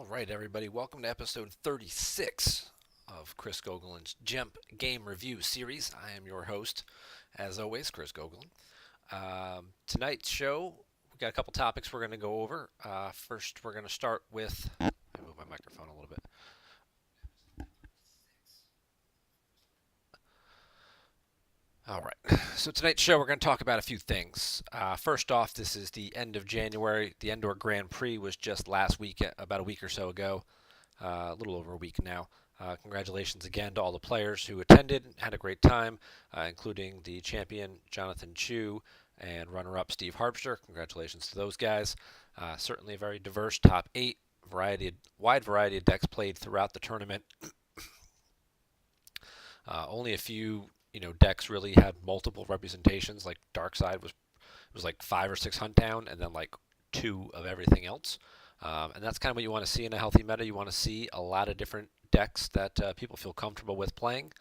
All right, everybody, welcome to episode 36 of Chris Gogelin's GEMP Game Review Series. I am your host, as always, Chris Gogelin. Tonight's show, we've got a couple topics we're going to go over. First, we're going to start with, let me move my microphone a little bit. All right, so tonight's show, we're going to talk about a few things. First off, this is the end of January. The Indoor Grand Prix was just last week, about a week or so ago. A little over a week now. Congratulations again to all the players who attended, had a great time, including the champion Jonathan Chu and runner-up Steve Harpster. Congratulations to those guys. Certainly a very diverse top 8, wide variety of decks played throughout the tournament. Only a few, decks really had multiple representations. Like Darkside was like 5 or 6 hunt down, and then like 2 of everything else. And that's kind of what you want to see in a healthy meta. You want to see a lot of different decks that people feel comfortable with playing.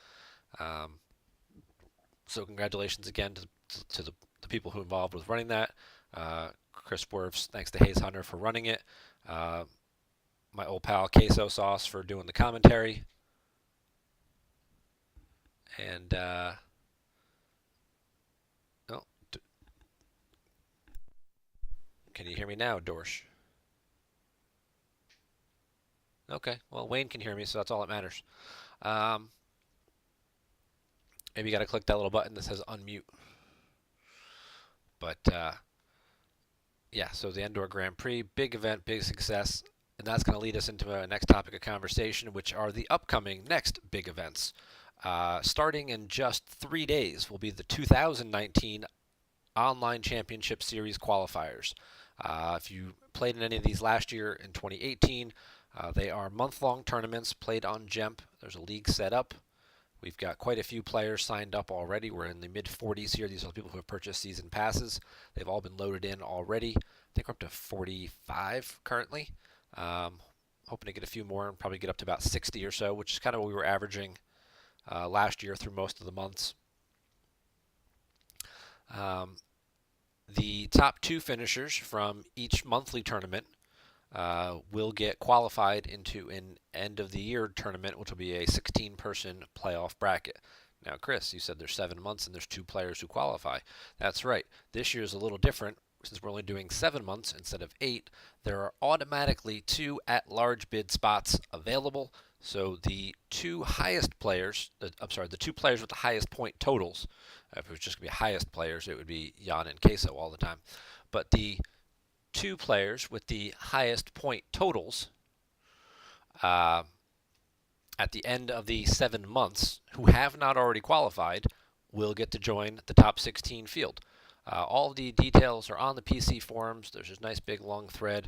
So congratulations again to the people who involved with running that. Chris Werfs, thanks to Hayes Hunter for running it. My old pal Queso Sauce for doing the commentary. And can you hear me now, Dorsch? Okay, well, Wayne can hear me, so that's all that matters. Maybe you got to click that little button that says unmute. But, yeah, so the Indoor Grand Prix, big event, big success. And that's going to lead us into our next topic of conversation, which are the upcoming next big events. Starting in just 3 days will be the 2019 Online Championship Series qualifiers. If you played in any of these last year in 2018, they are month-long tournaments played on GEMP. There's a league set up. We've got quite a few players signed up already. We're in the mid-40s here. These are the people who have purchased season passes. They've all been loaded in already. I think we're up to 45 currently. Hoping to get a few more and probably get up to about 60 or so, which is kind of what we were averaging last year through most of the months. The top 2 finishers from each monthly tournament will get qualified into an end-of-the-year tournament, which will be a 16-person playoff bracket. Now, Chris, you said there's 7 months and there's 2 players who qualify. That's right. This year is a little different. Since we're only doing 7 months instead of 8, there are automatically 2 at-large bid spots available. So the 2 highest players, the 2 players with the highest point totals, if it was just going to be highest players, it would be Jan and Queso all the time. But the 2 players with the highest point totals at the end of the 7 months who have not already qualified will get to join the top 16 field. All of the details are on the PC forums. There's this nice big long thread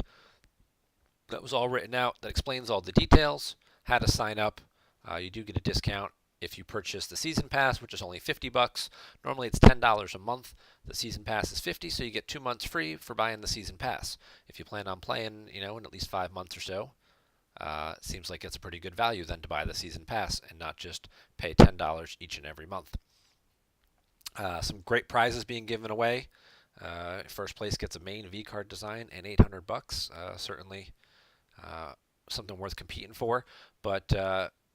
that was all written out that explains all the details, how to sign up. You do get a discount if you purchase the season pass, which is only $50. Normally it's $10 a month. The season pass is $50, so you get 2 months free for buying the season pass. If you plan on playing, in at least 5 months or so, it seems like it's a pretty good value then to buy the season pass and not just pay $10 each and every month. Some great prizes being given away. First place gets a main V card design and $800. Certainly something worth competing for. But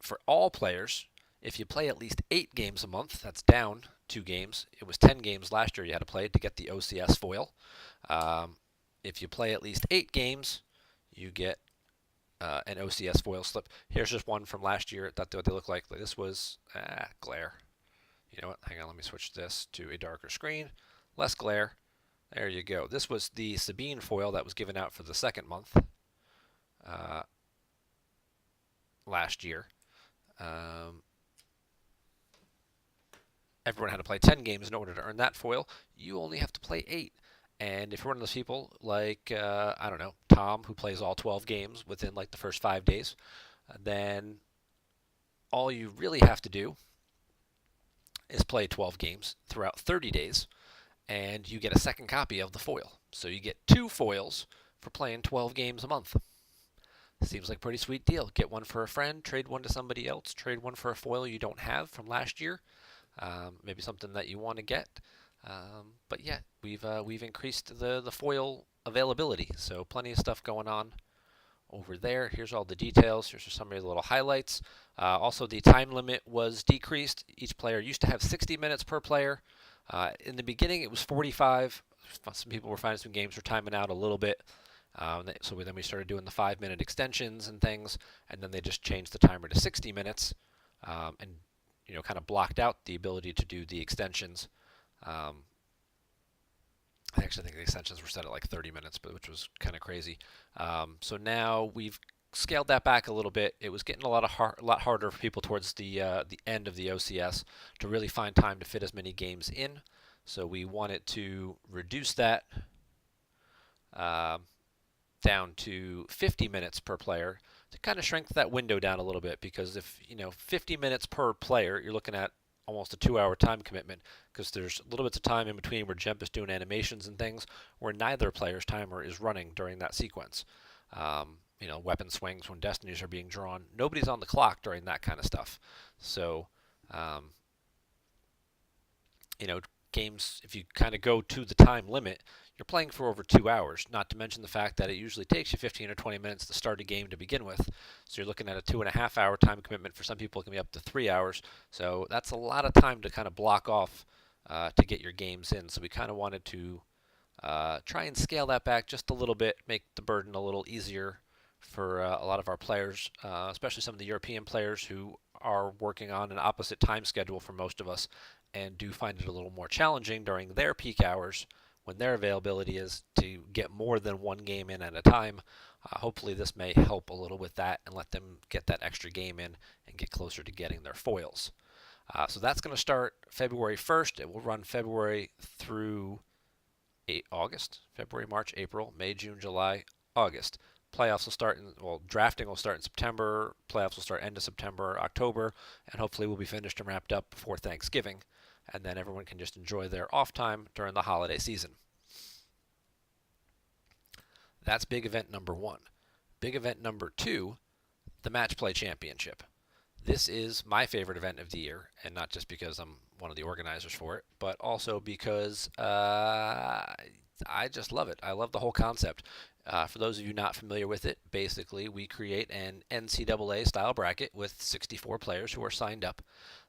for all players, if you play at least 8 games a month, that's down 2 games. It was 10 games last year you had to play to get the OCS foil. If you play at least 8 games, you get an OCS foil slip. Here's just one from last year. That's what they look like. This was glare. You know what? Hang on, let me switch this to a darker screen. Less glare. There you go. This was the Sabine foil that was given out for the 2nd month last year. Everyone had to play 10 games in order to earn that foil. You only have to play 8. And if you're one of those people like, I don't know, Tom, who plays all 12 games within like the first 5 days, then all you really have to do is play 12 games throughout 30 days, and you get a second copy of the foil. So you get 2 foils for playing 12 games a month. Seems like a pretty sweet deal. Get one for a friend, trade one to somebody else, trade one for a foil you don't have from last year. Maybe something that you want to get. But yeah, we've increased the foil availability, so plenty of stuff going on over there. Here's all the details. Here's some of the little highlights. Also, the time limit was decreased. Each player used to have 60 minutes per player. In the beginning, it was 45. Some people were finding some games were timing out a little bit. So then we started doing the 5-minute extensions and things, and then they just changed the timer to 60 minutes, and kind of blocked out the ability to do the extensions. I actually think the extensions were set at like 30 minutes, which was kind of crazy. So now we've scaled that back a little bit. It was getting a lot harder for people towards the end of the OCS to really find time to fit as many games in. So we wanted to reduce that down to 50 minutes per player to kind of shrink that window down a little bit, because if 50 minutes per player, you're looking at almost a 2-hour time commitment, because there's little bits of time in between where GEMP is doing animations and things where neither player's timer is running during that sequence. Weapon swings when destinies are being drawn. Nobody's on the clock during that kind of stuff. So, games, if you kind of go to the time limit, you're playing for over 2 hours, not to mention the fact that it usually takes you 15 or 20 minutes to start a game to begin with. So you're looking at a 2.5-hour time commitment. For some people, it can be up to 3 hours. So that's a lot of time to kind of block off to get your games in. So we kind of wanted to try and scale that back just a little bit, make the burden a little easier for a lot of our players, especially some of the European players who are working on an opposite time schedule for most of us and do find it a little more challenging during their peak hours when their availability is to get more than one game in at a time. Hopefully this may help a little with that and let them get that extra game in and get closer to getting their foils. So that's going to start February 1st. It will run February through August, February, March, April, May, June, July, August. Playoffs will start drafting will start in September. Playoffs will start end of September, October, and hopefully we'll be finished and wrapped up before Thanksgiving. And then everyone can just enjoy their off time during the holiday season. That's big event number 1. Big event number 2, the Match Play Championship. This is my favorite event of the year, and not just because I'm one of the organizers for it, but also because I just love it. I love the whole concept. For those of you not familiar with it, basically we create an NCAA style bracket with 64 players who are signed up.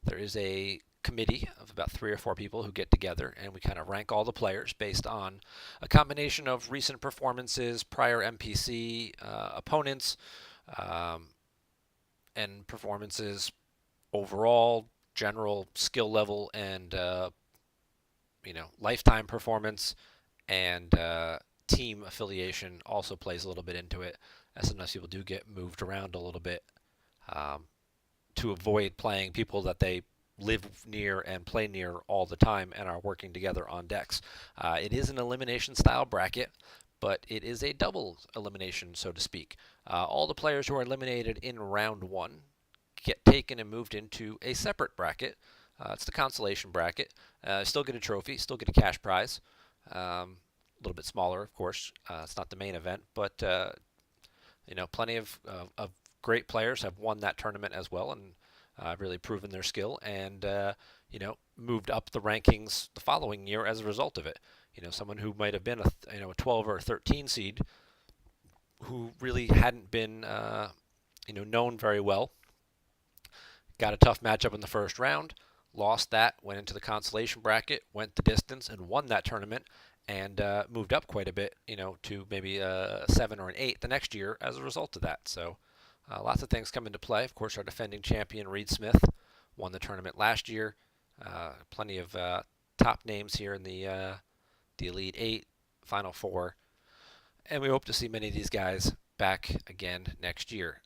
There is a committee of about 3 or 4 people who get together, and we kind of rank all the players based on a combination of recent performances, prior MPC opponents, and performances overall, general skill level, and lifetime performance, and team affiliation also plays a little bit into it, as sometimes people do get moved around a little bit to avoid playing people that they live near and play near all the time and are working together on decks. It is an elimination style bracket, but it is a double elimination, so to speak. All the players who are eliminated in round 1 get taken and moved into a separate bracket. It's the consolation bracket. Still get a trophy, still get a cash prize. A little bit smaller, of course. It's not the main event, but plenty of great players have won that tournament as well, and really proven their skill, and moved up the rankings the following year as a result of it. Someone who might have been a 12 or a 13 seed, who really hadn't been known very well, got a tough matchup in the first round, lost that, went into the consolation bracket, went the distance, and won that tournament, and moved up quite a bit, to maybe a 7 or an 8 the next year as a result of that. So lots of things come into play. Of course, our defending champion, Reed Smith, won the tournament last year. Plenty of top names here in the Elite 8, Final 4. And we hope to see many of these guys back again next year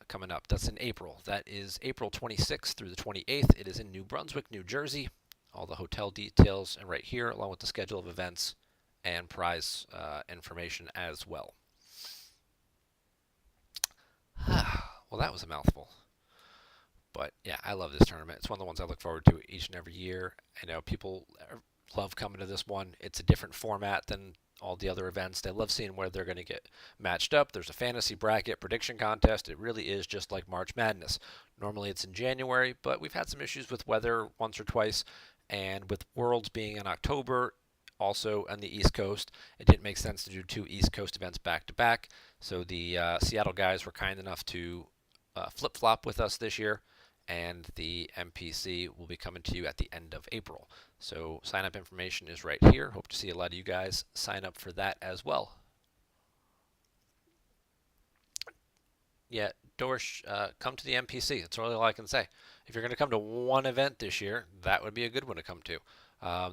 coming up. That's in April. That is April 26th through the 28th. It is in New Brunswick, New Jersey. All the hotel details are right here, along with the schedule of events and prize information as well. Well, that was a mouthful. But yeah, I love this tournament. It's one of the ones I look forward to each and every year. I know people love coming to this one. It's a different format than all the other events. They love seeing where they're going to get matched up. There's a fantasy bracket prediction contest. It really is just like March Madness. Normally it's in January, but we've had some issues with weather once or twice, and with Worlds being in October, also on the East Coast. It didn't make sense to do 2 East Coast events back to back, so the Seattle guys were kind enough to flip-flop with us this year, and the MPC will be coming to you at the end of April. So sign-up information is right here. Hope to see a lot of you guys sign up for that as well. Yeah, Dorsch, come to the MPC. That's really all I can say. If you're going to come to one event this year, that would be a good one to come to.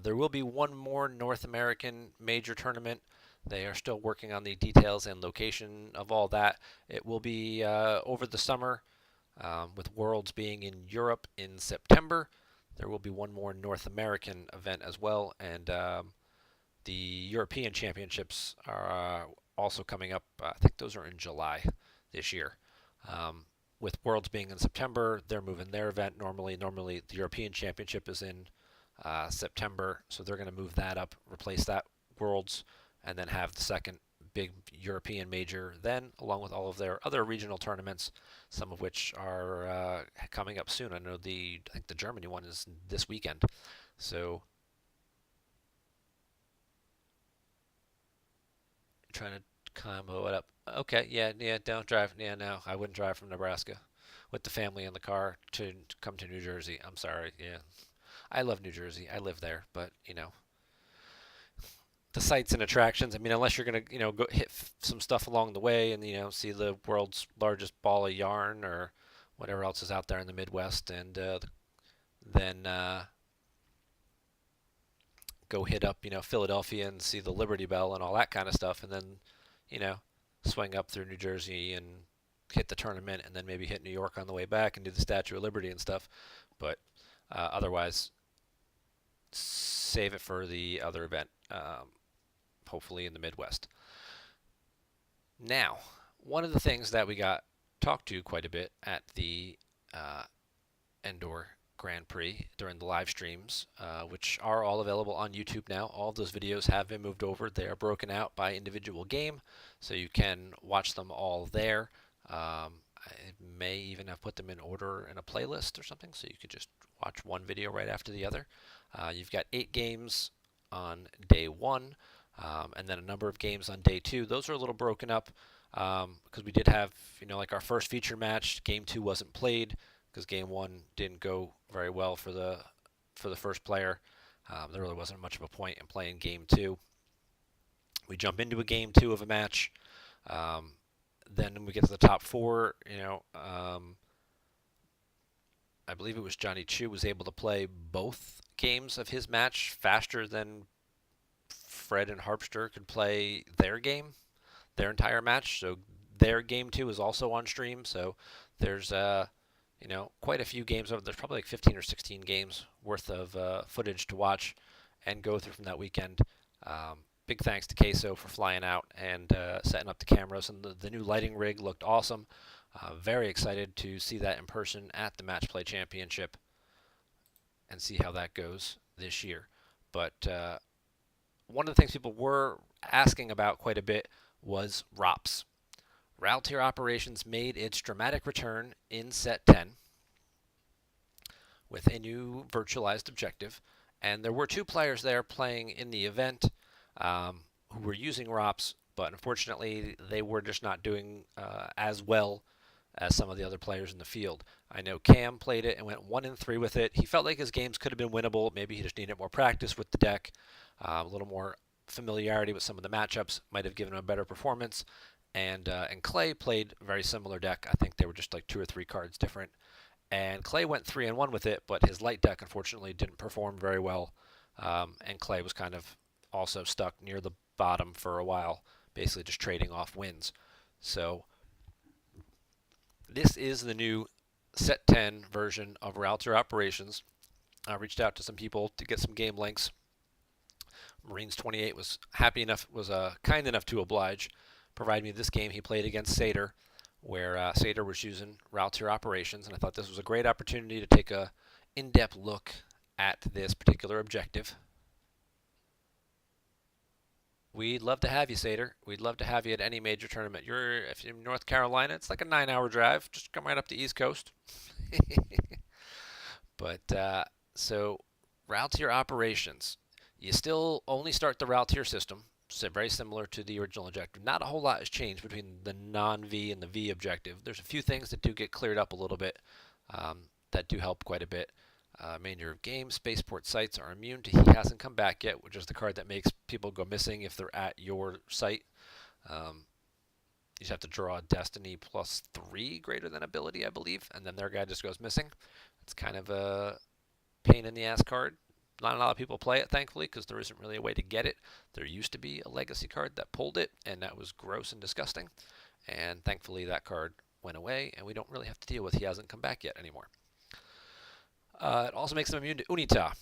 There will be one more North American major tournament. They are still working on the details and location of all that. It will be over the summer, with Worlds being in Europe in September. There will be one more North American event as well, and the European Championships are also coming up. I think those are in July this year. With Worlds being in September, they're moving their event normally. Normally, the European Championship is in September, so they're going to move that up, replace that Worlds, and then have the second big European major then, along with all of their other regional tournaments, some of which are coming up soon. I know I think the Germany one is this weekend. So trying to combo it up. Okay, yeah, don't drive. Yeah, no, I wouldn't drive from Nebraska with the family in the car to come to New Jersey. I'm sorry. Yeah, I love New Jersey. I live there, but the sights and attractions. I mean, unless you're gonna, go hit some stuff along the way and see the world's largest ball of yarn or whatever else is out there in the Midwest, and then go hit up, Philadelphia and see the Liberty Bell and all that kind of stuff, and then, swing up through New Jersey and hit the tournament, and then maybe hit New York on the way back and do the Statue of Liberty and stuff. But otherwise, save it for the other event, hopefully in the Midwest. Now, one of the things that we got talked to quite a bit at the Endor Grand Prix during the live streams, which are all available on YouTube now. All of those videos have been moved over. They are broken out by individual game, so you can watch them all there. I may even have put them in order in a playlist or something, so you could just watch one video right after the other. You've got 8 games on day 1, and then a number of games on day 2. Those are a little broken up because we did have, like our first feature match, game 2 wasn't played because game 1 didn't go very well for the first player. There really wasn't much of a point in playing game 2. We jump into a game 2 of a match. Then when we get to the top 4, I believe it was Johnny Chu was able to play both games of his match faster than Fred and Harpster could play their game, their entire match. So their game 2 is also on stream. So there's quite a few games. There's probably like 15 or 16 games worth of footage to watch and go through from that weekend. Big thanks to Queso for flying out and setting up the cameras, and the new lighting rig looked awesome. Very excited to see that in person at the Match Play Championship and see how that goes this year. But one of the things people were asking about quite a bit was RalOps. RalTier Operations made its dramatic return in Set 10 with a new virtualized objective, and there were 2 players there playing in the event who were using RalOps, but unfortunately they were just not doing as well as some of the other players in the field. I know Cam played it and went 1-3 with it. He felt like his games could have been winnable. Maybe he just needed more practice with the deck, a little more familiarity with some of the matchups might have given him a better performance. And Clay played a very similar deck. I think they were just like 2 or 3 cards different. And Clay went 3-1 with it, but his light deck unfortunately didn't perform very well. And Clay was kind of also stuck near the bottom for a while, basically just trading off wins. So this is the new Set 10 version of RalTier Operations. I reached out to some people to get some game links. Marines28 was kind enough to oblige, provide me this game he played against Seitaer, where Seitaer was using RalTier Operations, and I thought this was a great opportunity to take a in-depth look at this particular objective. We'd love to have you, Seitaer. We'd love to have you at any major tournament. If you're in North Carolina, it's like a 9-hour drive. Just come right up the East Coast. But so RalTier Operations. You still only start the route tier system, so very similar to the original objective. Not a whole lot has changed between the non-V and the V objective. There's a few things that do get cleared up a little bit that do help quite a bit. Manager of Game, Spaceport sites are immune to He Hasn't Come Back Yet, which is the card that makes people go missing if they're at your site. You just have to draw Destiny +3 greater than ability, I believe, and then their guy just goes missing. It's kind of a pain in the ass card. Not a lot of people play it, thankfully, because there isn't really a way to get it. There used to be a legacy card that pulled it, and that was gross and disgusting. And thankfully, that card went away, and we don't really have to deal with He Hasn't Come Back Yet anymore. It also makes them immune to Unita.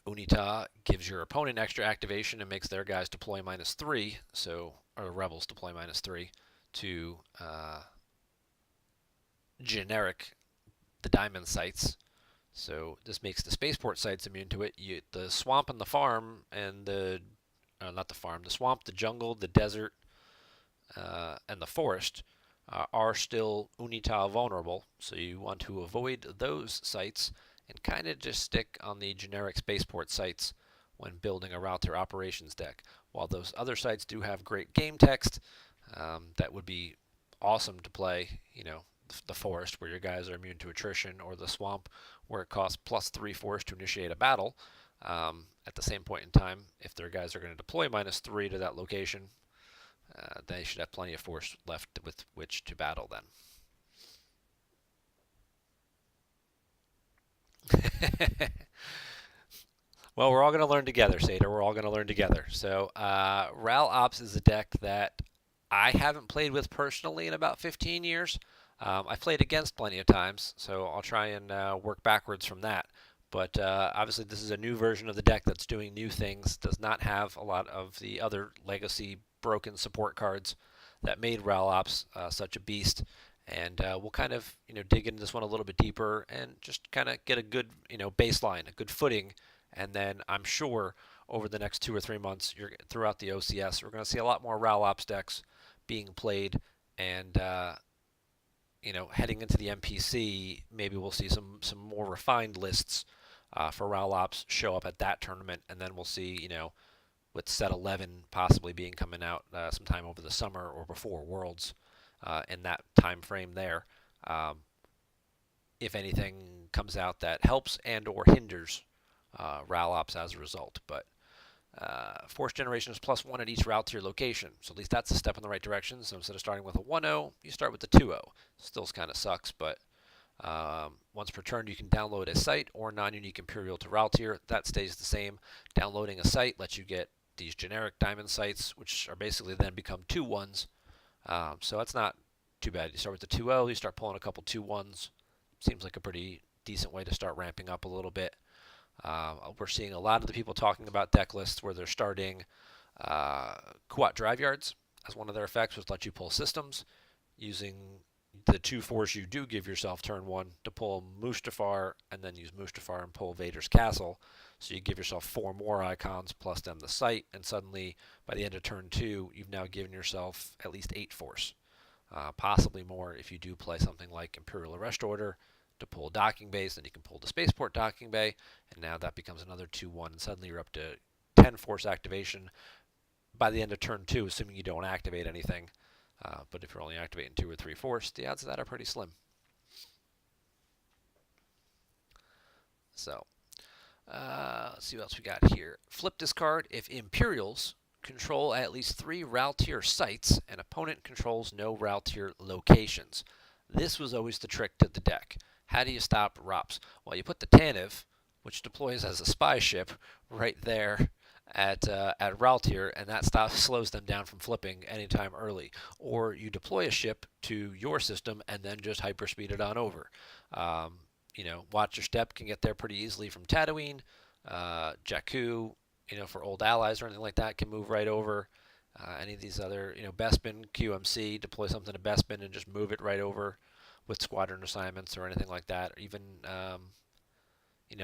Unita gives your opponent extra activation and makes their guys deploy -3, or rebels deploy -3 to generic the diamond sites. So this makes the spaceport sites immune to it. The swamp and the farm and not the farm, the swamp, the jungle, the desert, and the forest are still Unita vulnerable. So you want to avoid those sites and kind of just stick on the generic spaceport sites when building a router operations deck. While those other sites do have great game text, that would be awesome to play, the forest where your guys are immune to attrition, or the swamp where it costs +3 force to initiate a battle. At the same point in time, if their guys are going to deploy -3 to that location, they should have plenty of force left with which to battle then. Well, we're all going to learn together, Seitaer. We're all going to learn together. So, RalOps is a deck that I haven't played with personally in about 15 years. I've played against plenty of times, so I'll try and work backwards from that. But obviously, this is a new version of the deck that's doing new things. Does not have a lot of the other legacy broken support cards that made RalOps such a beast. And we'll kind of dig into this one a little bit deeper and just kind of get a good baseline, a good footing. And then I'm sure over the next 2 or 3 months, throughout the OCS, we're going to see a lot more RalOps decks being played. And heading into the MPC, maybe we'll see some more refined lists for RalOps show up at that tournament, and then we'll see with set 11 possibly coming out sometime over the summer or before Worlds, in that time frame there. If anything comes out that helps and or hinders RalOps as a result, but force generation is +1 at each route to your location, so at least that's a step in the right direction. So instead of starting with a 1-0, you start with the 2-0. Still kind of sucks, but once per turn you can download a site or non-unique Imperial to route tier. That stays the same. Downloading a site lets you get these generic diamond sites, which are basically then become 2-1s. So that's not too bad. You start with the 2-0, you start pulling a couple 2-1s. Seems like a pretty decent way to start ramping up a little bit. We're seeing a lot of the people talking about deck lists where they're starting Kuat Drive Yards as one of their effects, which lets you pull systems using the 2 force you do give yourself turn 1 to pull Mustafar, and then use Mustafar and pull Vader's Castle. So you give yourself 4 more icons plus then the site, and suddenly by the end of turn 2, you've now given yourself at least 8 force. Possibly more if you do play something like Imperial Arrest Order to pull docking bays, then you can pull the spaceport docking bay, and now that becomes another 2-1, and suddenly you're up to 10 force activation by the end of turn 2, assuming you don't activate anything. But if you're only activating 2 or 3 force, the odds of that are pretty slim. So, let's see what else we got here. Flip this card if Imperials control at least 3 RalTier sites and opponent controls no RalTier locations. This was always the trick to the deck. How do you stop ROPS? Well, you put the Tanev, which deploys as a spy ship, right there at RalTier, and that slows them down from flipping anytime early. Or you deploy a ship to your system and then just hyperspeed it on over. Watch Your Step can get there pretty easily from Tatooine. Jakku, for old allies or anything like that, can move right over. Any of these other, Bespin, QMC, deploy something to Bespin and just move it right over with squadron assignments or anything like that. Or even,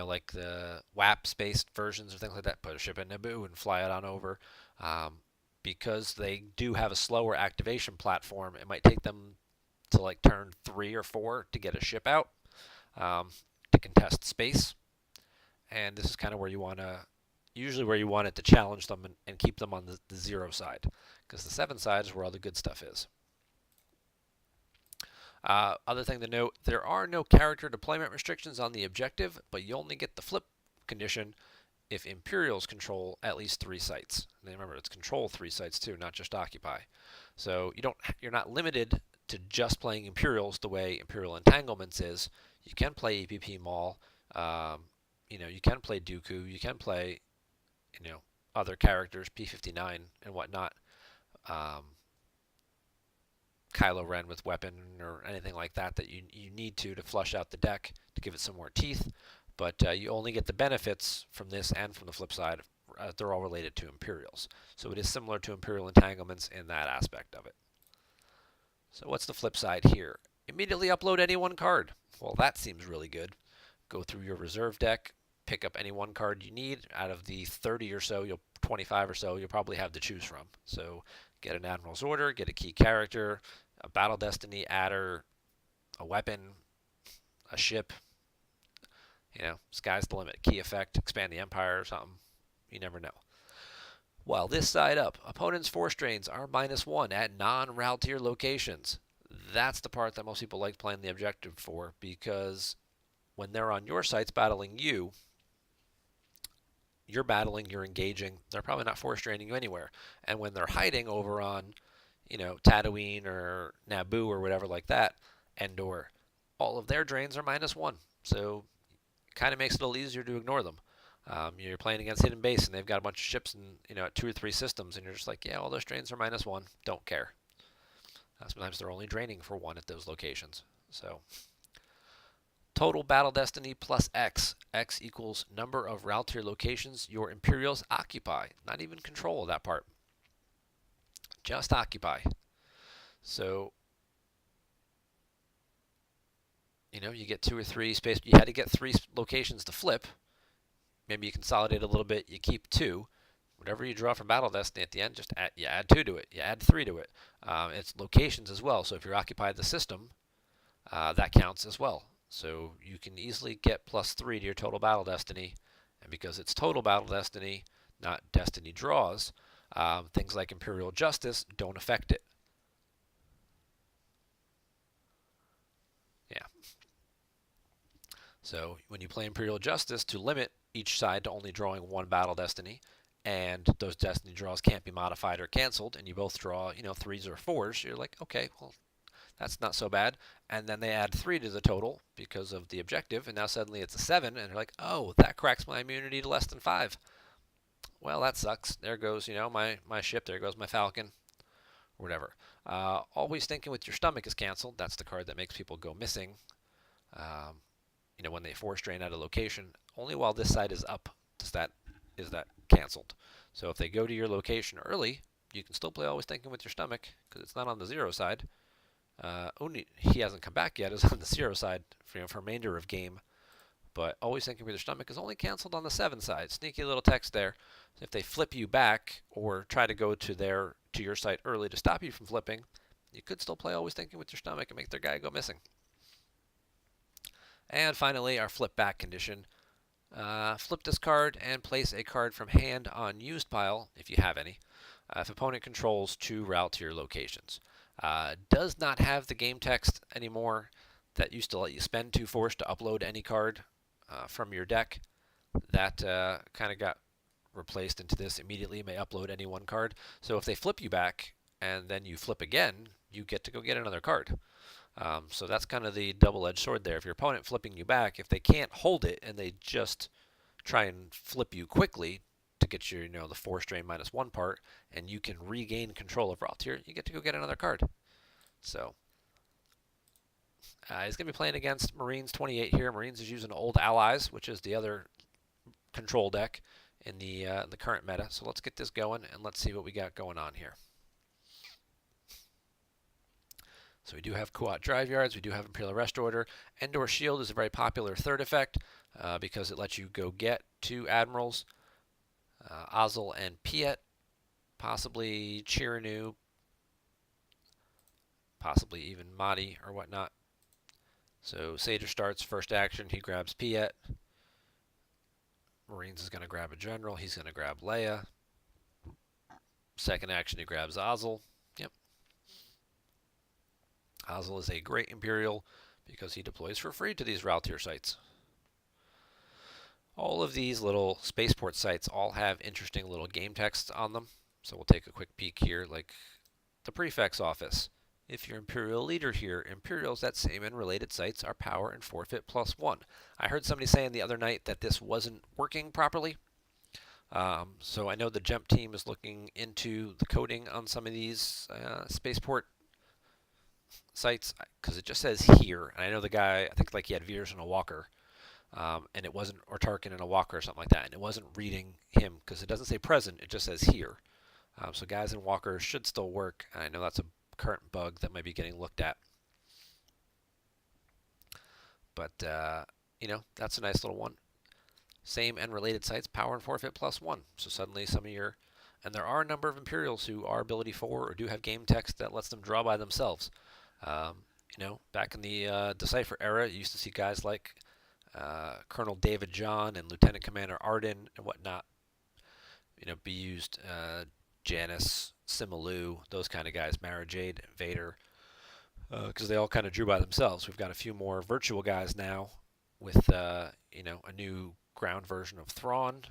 like the WAP-based versions or things like that, put a ship in Naboo and fly it on over. Because they do have a slower activation platform, it might take them to like turn 3 or 4 to get a ship out to contest space. And this is kind of where you want to usually where you want it to challenge them and keep them on the 0 side, because the 7 side is where all the good stuff is. Other thing to note, there are no character deployment restrictions on the objective, but you only get the flip condition if Imperials control at least 3 sites. And remember, it's control 3 sites too, not just occupy. So you're not limited to just playing Imperials the way Imperial Entanglements is. You can play EPP Maul. You can play Dooku. You can play, other characters, P-59 and whatnot. Kylo Ren with weapon or anything like that you need to flush out the deck to give it some more teeth. But you only get the benefits from this and from the flip side. They're all related to Imperials. So it is similar to Imperial Entanglements in that aspect of it. So what's the flip side here? Immediately upload any one card. Well, that seems really good. Go through your reserve deck, pick up any one card you need. Out of the 30 or so, 25 or so, you'll probably have to choose from. So get an Admiral's Order, get a key character, a Battle Destiny adder, a weapon, a ship. Sky's the limit. Key effect, expand the Empire or something. You never know. While this side up, opponents' force drains are -1 at non-RAL tier locations. That's the part that most people like playing the objective for, because when they're on your sites battling you, you're battling, you're engaging, they're probably not force draining you anywhere. And when they're hiding over on, Tatooine or Naboo or whatever like that, Endor, all of their drains are -1. So it kind of makes it a little easier to ignore them. You're playing against Hidden Base, and they've got a bunch of ships and at 2 or 3 systems, and you're just like, yeah, all those drains are -1. Don't care. Sometimes they're only draining for 1 at those locations. So total battle destiny plus X. X equals number of RAL tier locations your Imperials occupy. Not even control of that part. Just occupy. So you get 2 or 3 space. You had to get 3 locations to flip. Maybe you consolidate a little bit. You keep 2. Whatever you draw from Battle Destiny at the end, just add 2 to it. You add 3 to it. It's locations as well. So if you're occupied the system, that counts as well. So you can easily get +3 to your total Battle Destiny. And because it's total Battle Destiny, not Destiny draws, things like Imperial Justice don't affect it. Yeah. So when you play Imperial Justice, to limit each side to only drawing 1 Battle Destiny, and those Destiny draws can't be modified or canceled, and you both draw 3s or 4s, you're like, okay, well, that's not so bad. And then they add 3 to the total because of the objective, and now suddenly it's a 7, and they're like, oh, that cracks my immunity to less than 5. Well, that sucks. There goes, my ship. There goes my Falcon, or whatever. Always Thinking with Your Stomach is canceled. That's the card that makes people go missing. When they force drain out of location. Only while this side is up is that canceled. So if they go to your location early, you can still play Always Thinking with Your Stomach because it's not on the 0 side. Only he hasn't come back yet is on the 0 side for remainder of game. But Always Thinking with Your Stomach is only canceled on the 7 side. Sneaky little text there. If they flip you back or try to go to your site early to stop you from flipping, you could still play Always Thinking with Your Stomach and make their guy go missing. And finally, our flip back condition. Flip this card and place a card from hand on used pile, if you have any, if opponent controls 2 RAL tier locations. Does not have the game text anymore that used to let you spend 2 force to upload any card from your deck. That kind of got replaced into this immediately may upload any 1 card. So if they flip you back and then you flip again, you get to go get another card. So that's kind of the double-edged sword there. If your opponent flipping you back, if they can't hold it and they just try and flip you quickly to get your, the force drain -1 part, and you can regain control of RAL tier, you get to go get another card. So he's going to be playing against Marines 28 here. Marines is using Old Allies, which is the other control deck in the current meta. So let's get this going and let's see what we got going on here. So we do have Kuat Drive Yards, we do have Imperial Arrest Order. Endor Shield is a very popular third effect because it lets you go get 2 Admirals, Ozzel and Piet, possibly Chiranu, possibly even Mahdi or whatnot. So Seitaer starts first action, he grabs Piet, Marines is going to grab a general. He's going to grab Leia. Second action, he grabs Ozzel. Yep. Ozzel is a great Imperial because he deploys for free to these RAL tier sites. All of these little spaceport sites all have interesting little game text on them. So we'll take a quick peek here, like the prefect's office. If you're Imperial leader here, Imperials at same and related sites are power and forfeit +1. I heard somebody saying the other night that this wasn't working properly. So I know the GEMP team is looking into the coding on some of these spaceport sites, because it just says here. And I know the guy, I think like he had Veers and a Walker, and it wasn't, or Tarkin and a Walker or something like that, and it wasn't reading him because it doesn't say present, it just says here. So guys and walkers should still work. And I know that's a current bug that might be getting looked at. But, that's a nice little one. Same and related sites, power and forfeit +1. So suddenly some of your, and there are a number of Imperials who are ability 4 or do have game text that lets them draw by themselves. Back in the Decipher era, you used to see guys like Colonel David John and Lieutenant Commander Arden and whatnot, be used. Janice, Simalu, those kind of guys, Mara Jade, Vader, because they all kind of drew by themselves. We've got a few more virtual guys now with, a new ground version of Thrawn,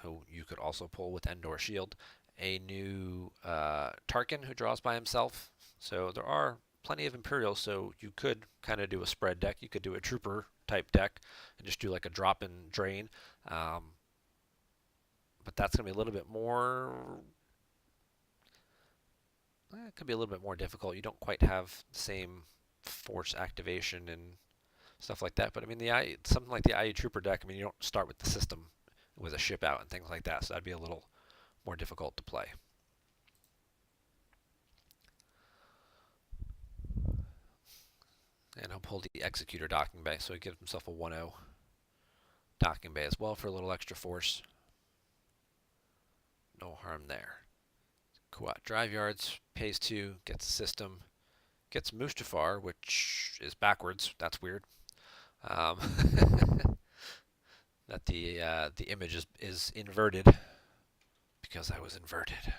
who you could also pull with Endor Shield, a new Tarkin who draws by himself. So there are plenty of Imperials, so you could kind of do a spread deck. You could do a Trooper type deck and just do like a drop and drain. But that's going to be a little bit more... It could be a little bit more difficult. You don't quite have the same force activation and stuff like that. But I mean, something like the IE Trooper deck, you don't start with the system with a ship out and things like that. So that'd be a little more difficult to play. And he'll pull the Executor docking bay, so he gives himself a 1-0 docking bay as well for a little extra force. No harm there. Quad drive yards, pays 2, gets a system, gets Mustafar, which is backwards. That's weird. That the image is inverted because I was inverted.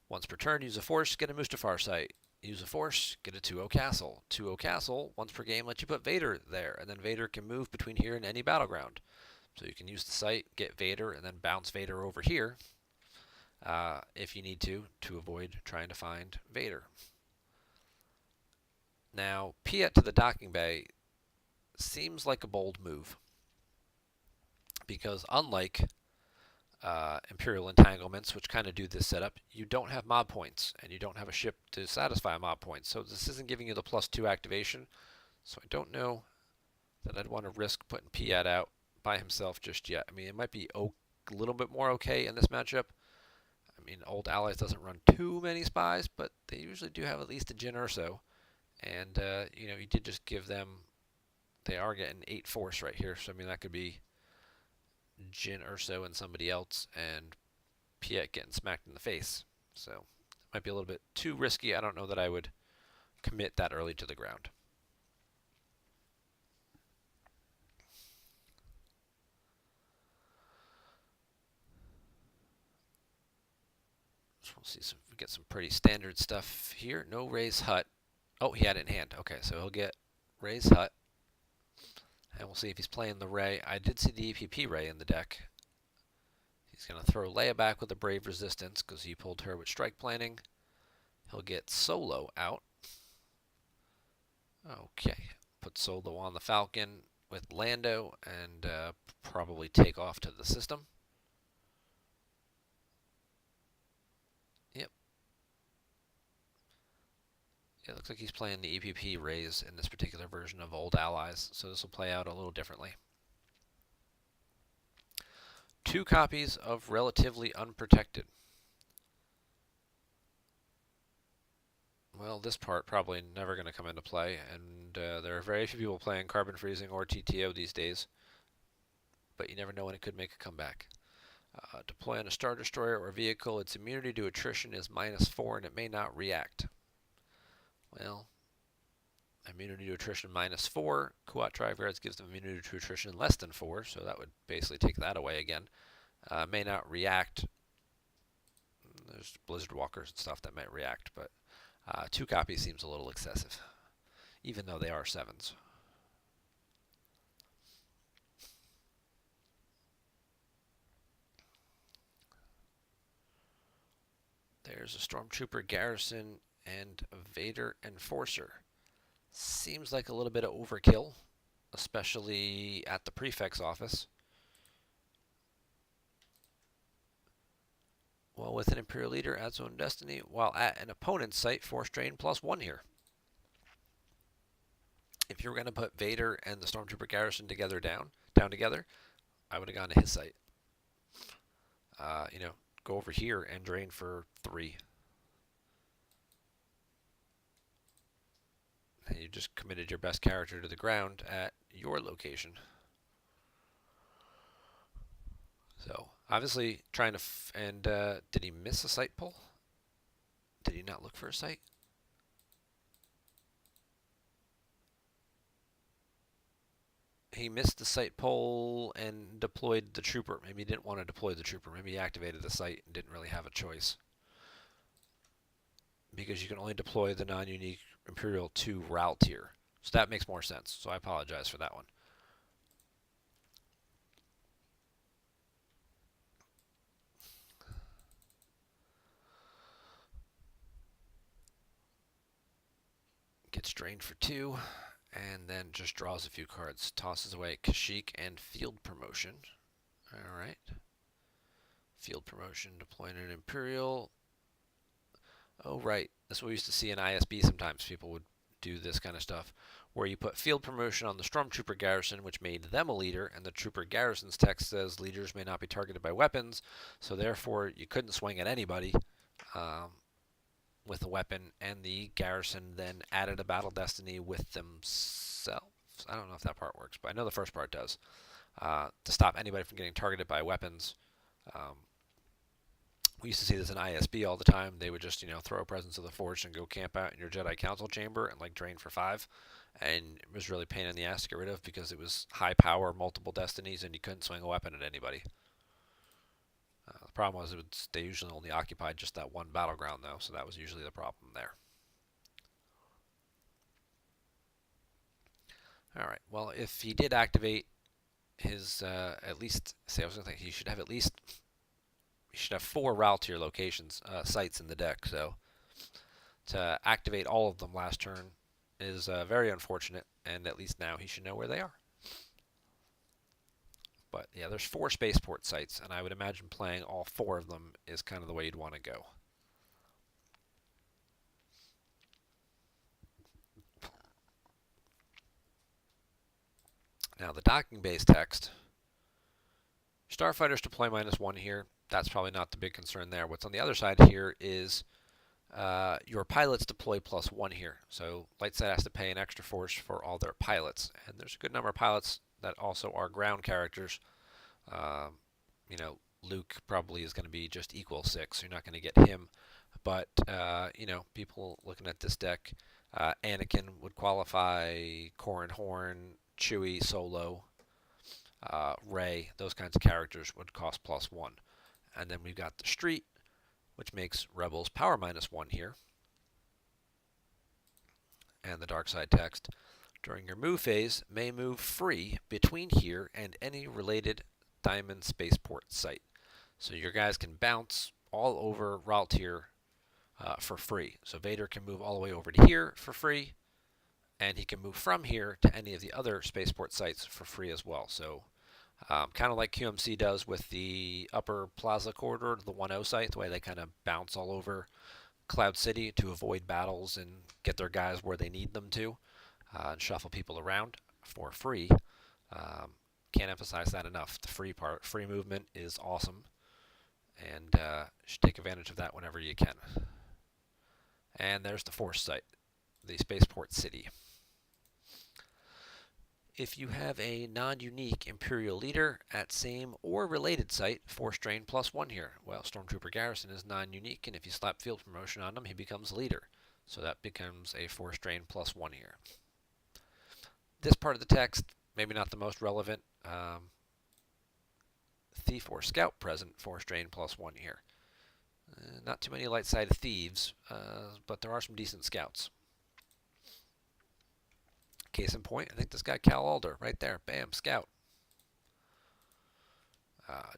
Once per turn, use a force, get a Mustafar site. Use a force, get a 2-0 castle. 2-0 castle, once per game, let you put Vader there, and then Vader can move between here and any battleground. So you can use the site, get Vader, and then bounce Vader over here. If you need to avoid trying to find Vader. Now, Piet to the docking bay seems like a bold move, because unlike Imperial Entanglements, which kind of do this setup, you don't have mob points, and you don't have a ship to satisfy mob points, so this isn't giving you the +2 activation, so I don't know that I'd want to risk putting Piet out by himself just yet. It might be a little bit more okay in this matchup. Old Allies doesn't run too many spies, but they usually do have at least a Jyn Urso. And, you did just give them, they are getting 8 force right here. So, that could be Jyn Urso and somebody else, and Piet getting smacked in the face. So, it might be a little bit too risky. I don't know that I would commit that early to the ground. We'll see we get some pretty standard stuff here. No Ray's Hut. Oh, he had it in hand. Okay, so he'll get Ray's Hut. And we'll see if he's playing the Ray. I did see the EPP Ray in the deck. He's going to throw Leia back with a Brave Resistance because he pulled her with Strike Planning. He'll get Solo out. Okay, put Solo on the Falcon with Lando and probably take off to the system. It looks like he's playing the EPP Rays in this particular version of Old Allies, so this will play out a little differently. 2 copies of Relatively Unprotected. Well, this part probably never going to come into play, and there are very few people playing Carbon Freezing or TTO these days, but you never know when it could make a comeback. Deploy on a Star Destroyer or vehicle, its immunity to attrition is -4 and it may not react. Well, immunity to attrition -4. Kuat Triguards gives them immunity to attrition less than 4, so that would basically take that away again. May not react. There's Blizzard Walkers and stuff that might react, but 2 copies seems a little excessive, even though they are 7s. There's a Stormtrooper Garrison and a Vader Enforcer. Seems like a little bit of overkill, especially at the prefect's office. While with an Imperial Leader adds own destiny, while at an opponent's site, force drain +1 here. If you were going to put Vader and the Stormtrooper Garrison together down together, I would have gone to his site. You know, go over here and drain for 3. And you just committed your best character to the ground at your location. So, obviously, trying to did he miss a site pull? Did he not look for a site? He missed the site pull and deployed the trooper. Maybe he didn't want to deploy the trooper. Maybe he activated the site and didn't really have a choice. Because you can only deploy the non-unique Imperial to RAL tier. So that makes more sense. So I apologize for that one. Gets drained for 2. And then just draws a few cards. Tosses away Kashyyyk and Field Promotion. Alright. Field Promotion, deploying an Imperial. Oh, right. That's what we used to see in ISB sometimes. People would do this kind of stuff, where you put Field Promotion on the Stormtrooper Garrison, which made them a leader, and the Trooper Garrison's text says leaders may not be targeted by weapons, so therefore you couldn't swing at anybody with a weapon, and the Garrison then added a Battle Destiny with themselves. I don't know if that part works, but I know the first part does. To stop anybody from getting targeted by weapons. We used to see this in ISB all the time. They would just, throw a Presence of the Force and go camp out in your Jedi Council chamber and drain for 5. And it was really a pain in the ass to get rid of because it was high power, multiple destinies, and you couldn't swing a weapon at anybody. The problem was they usually only occupied just that one battleground, though, so that was usually the problem there. Alright, well, if he did activate his, at least, I was going to think he should have 4 RAL tier locations, sites in the deck, so to activate all of them last turn is very unfortunate, and at least now he should know where they are. But yeah, there's 4 spaceport sites, and I would imagine playing all 4 of them is kind of the way you'd want to go. Now the docking base text. Starfighters deploy -1 here. That's probably not the big concern there. What's on the other side here is your pilots deploy +1 here. So Lightside has to pay an extra force for all their pilots. And there's a good number of pilots that also are ground characters. Luke probably is going to be just equal 6. So you're not going to get him. But, people looking at this deck, Anakin would qualify, Corran Horn, Chewie, Solo, Rey, those kinds of characters would cost +1. And then we've got the Street, which makes Rebels power -1 here. And the dark side text. During your move phase, may move free between here and any related Diamond Spaceport site. So your guys can bounce all over RAL tier for free. So Vader can move all the way over to here for free, and he can move from here to any of the other spaceport sites for free as well. So kind of like QMC does with the Upper Plaza Corridor, the 1-0 site, the way they kind of bounce all over Cloud City to avoid battles and get their guys where they need them to, and shuffle people around for free. Can't emphasize that enough. The free movement is awesome, and you should take advantage of that whenever you can. And there's the Force site, the Spaceport City. If you have a non-unique Imperial leader at same or related site, force drain +1 here. Well, Stormtrooper Garrison is non-unique, and if you slap Field Promotion on him, he becomes leader. So that becomes a force drain +1 here. This part of the text, maybe not the most relevant. Thief or scout present, 4 strain +1 here. Not too many light-sided thieves, but there are some decent scouts. Case in point, I think this guy Cal Alder, right there, bam, scout.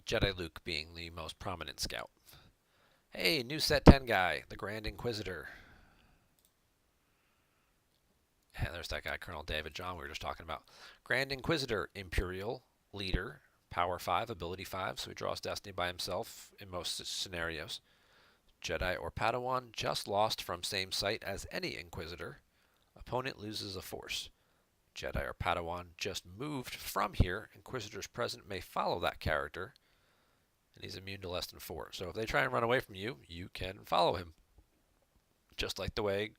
Jedi Luke being the most prominent scout. Hey, new set 10 guy, the Grand Inquisitor. And there's that guy, Colonel David John, we were just talking about. Grand Inquisitor, Imperial, Leader, Power 5, Ability 5, so he draws Destiny by himself in most scenarios. Jedi or Padawan, just lost from same site as any Inquisitor. Opponent loses a force. Jedi or Padawan, just moved from here. Inquisitors present may follow that character, and he's immune to less than 4. So if they try and run away from you, you can follow him. Just like the way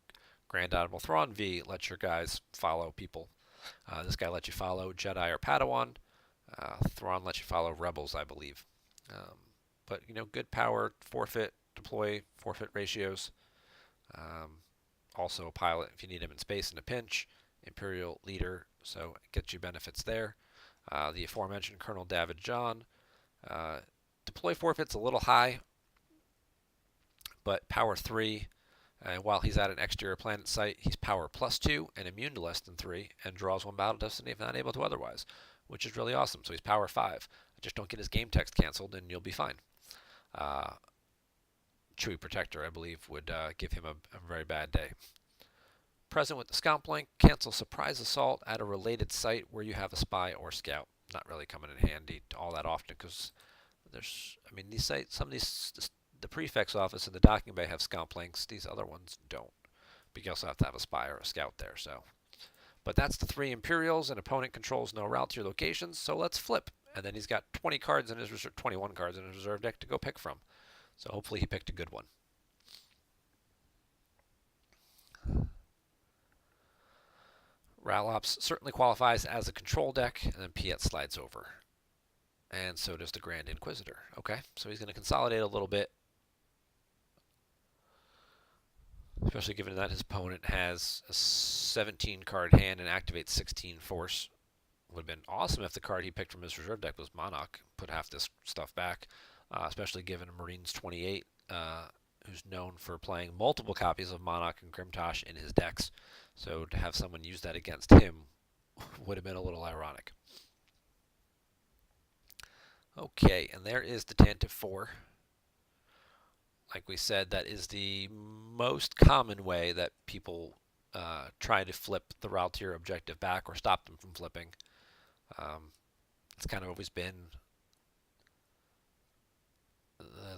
Grand Admiral Thrawn V lets your guys follow people. This guy lets you follow Jedi or Padawan. Thrawn lets you follow Rebels, I believe. But, you know, good power, forfeit, deploy, forfeit ratios. Also a pilot if you need him in space in a pinch. Imperial Leader, so it gets you benefits there. The aforementioned Colonel David John. Deploy forfeit's a little high, but power 3. While he's at an exterior planet site, he's power +2 and immune to less than 3, and draws 1 battle destiny if not able to otherwise, which is really awesome. So he's power 5. Just don't get his game text canceled, and you'll be fine. Chewie Protector, I believe, would give him a very bad day. Present with the Scomp link, cancel Surprise Assault at a related site where you have a spy or scout. Not really coming in handy all that often because there's, I mean, these sites, some of these, the prefect's office and the docking bay have Scomp links. These other ones don't. But you also have to have a spy or a scout there. So, but that's the 3 Imperials, and opponent controls no route to your locations. So let's flip. And then he's got 20 cards in his reserve, 21 cards in his reserve deck to go pick from. So hopefully he picked a good one. RalOps certainly qualifies as a control deck, and then Piet slides over. And so does the Grand Inquisitor. Okay, so he's going to consolidate a little bit, especially given that his opponent has a 17-card hand and activates 16 force. Would have been awesome if the card he picked from his reserve deck was Monarch. Put half this stuff back, especially given Marines 28, who's known for playing multiple copies of Monarch and Grimtosh in his decks. So to have someone use that against him would have been a little ironic. Okay, and there is the Tantive 4. Like we said, that is the most common way that people try to flip the route to your objective back or stop them from flipping. It's kind of always been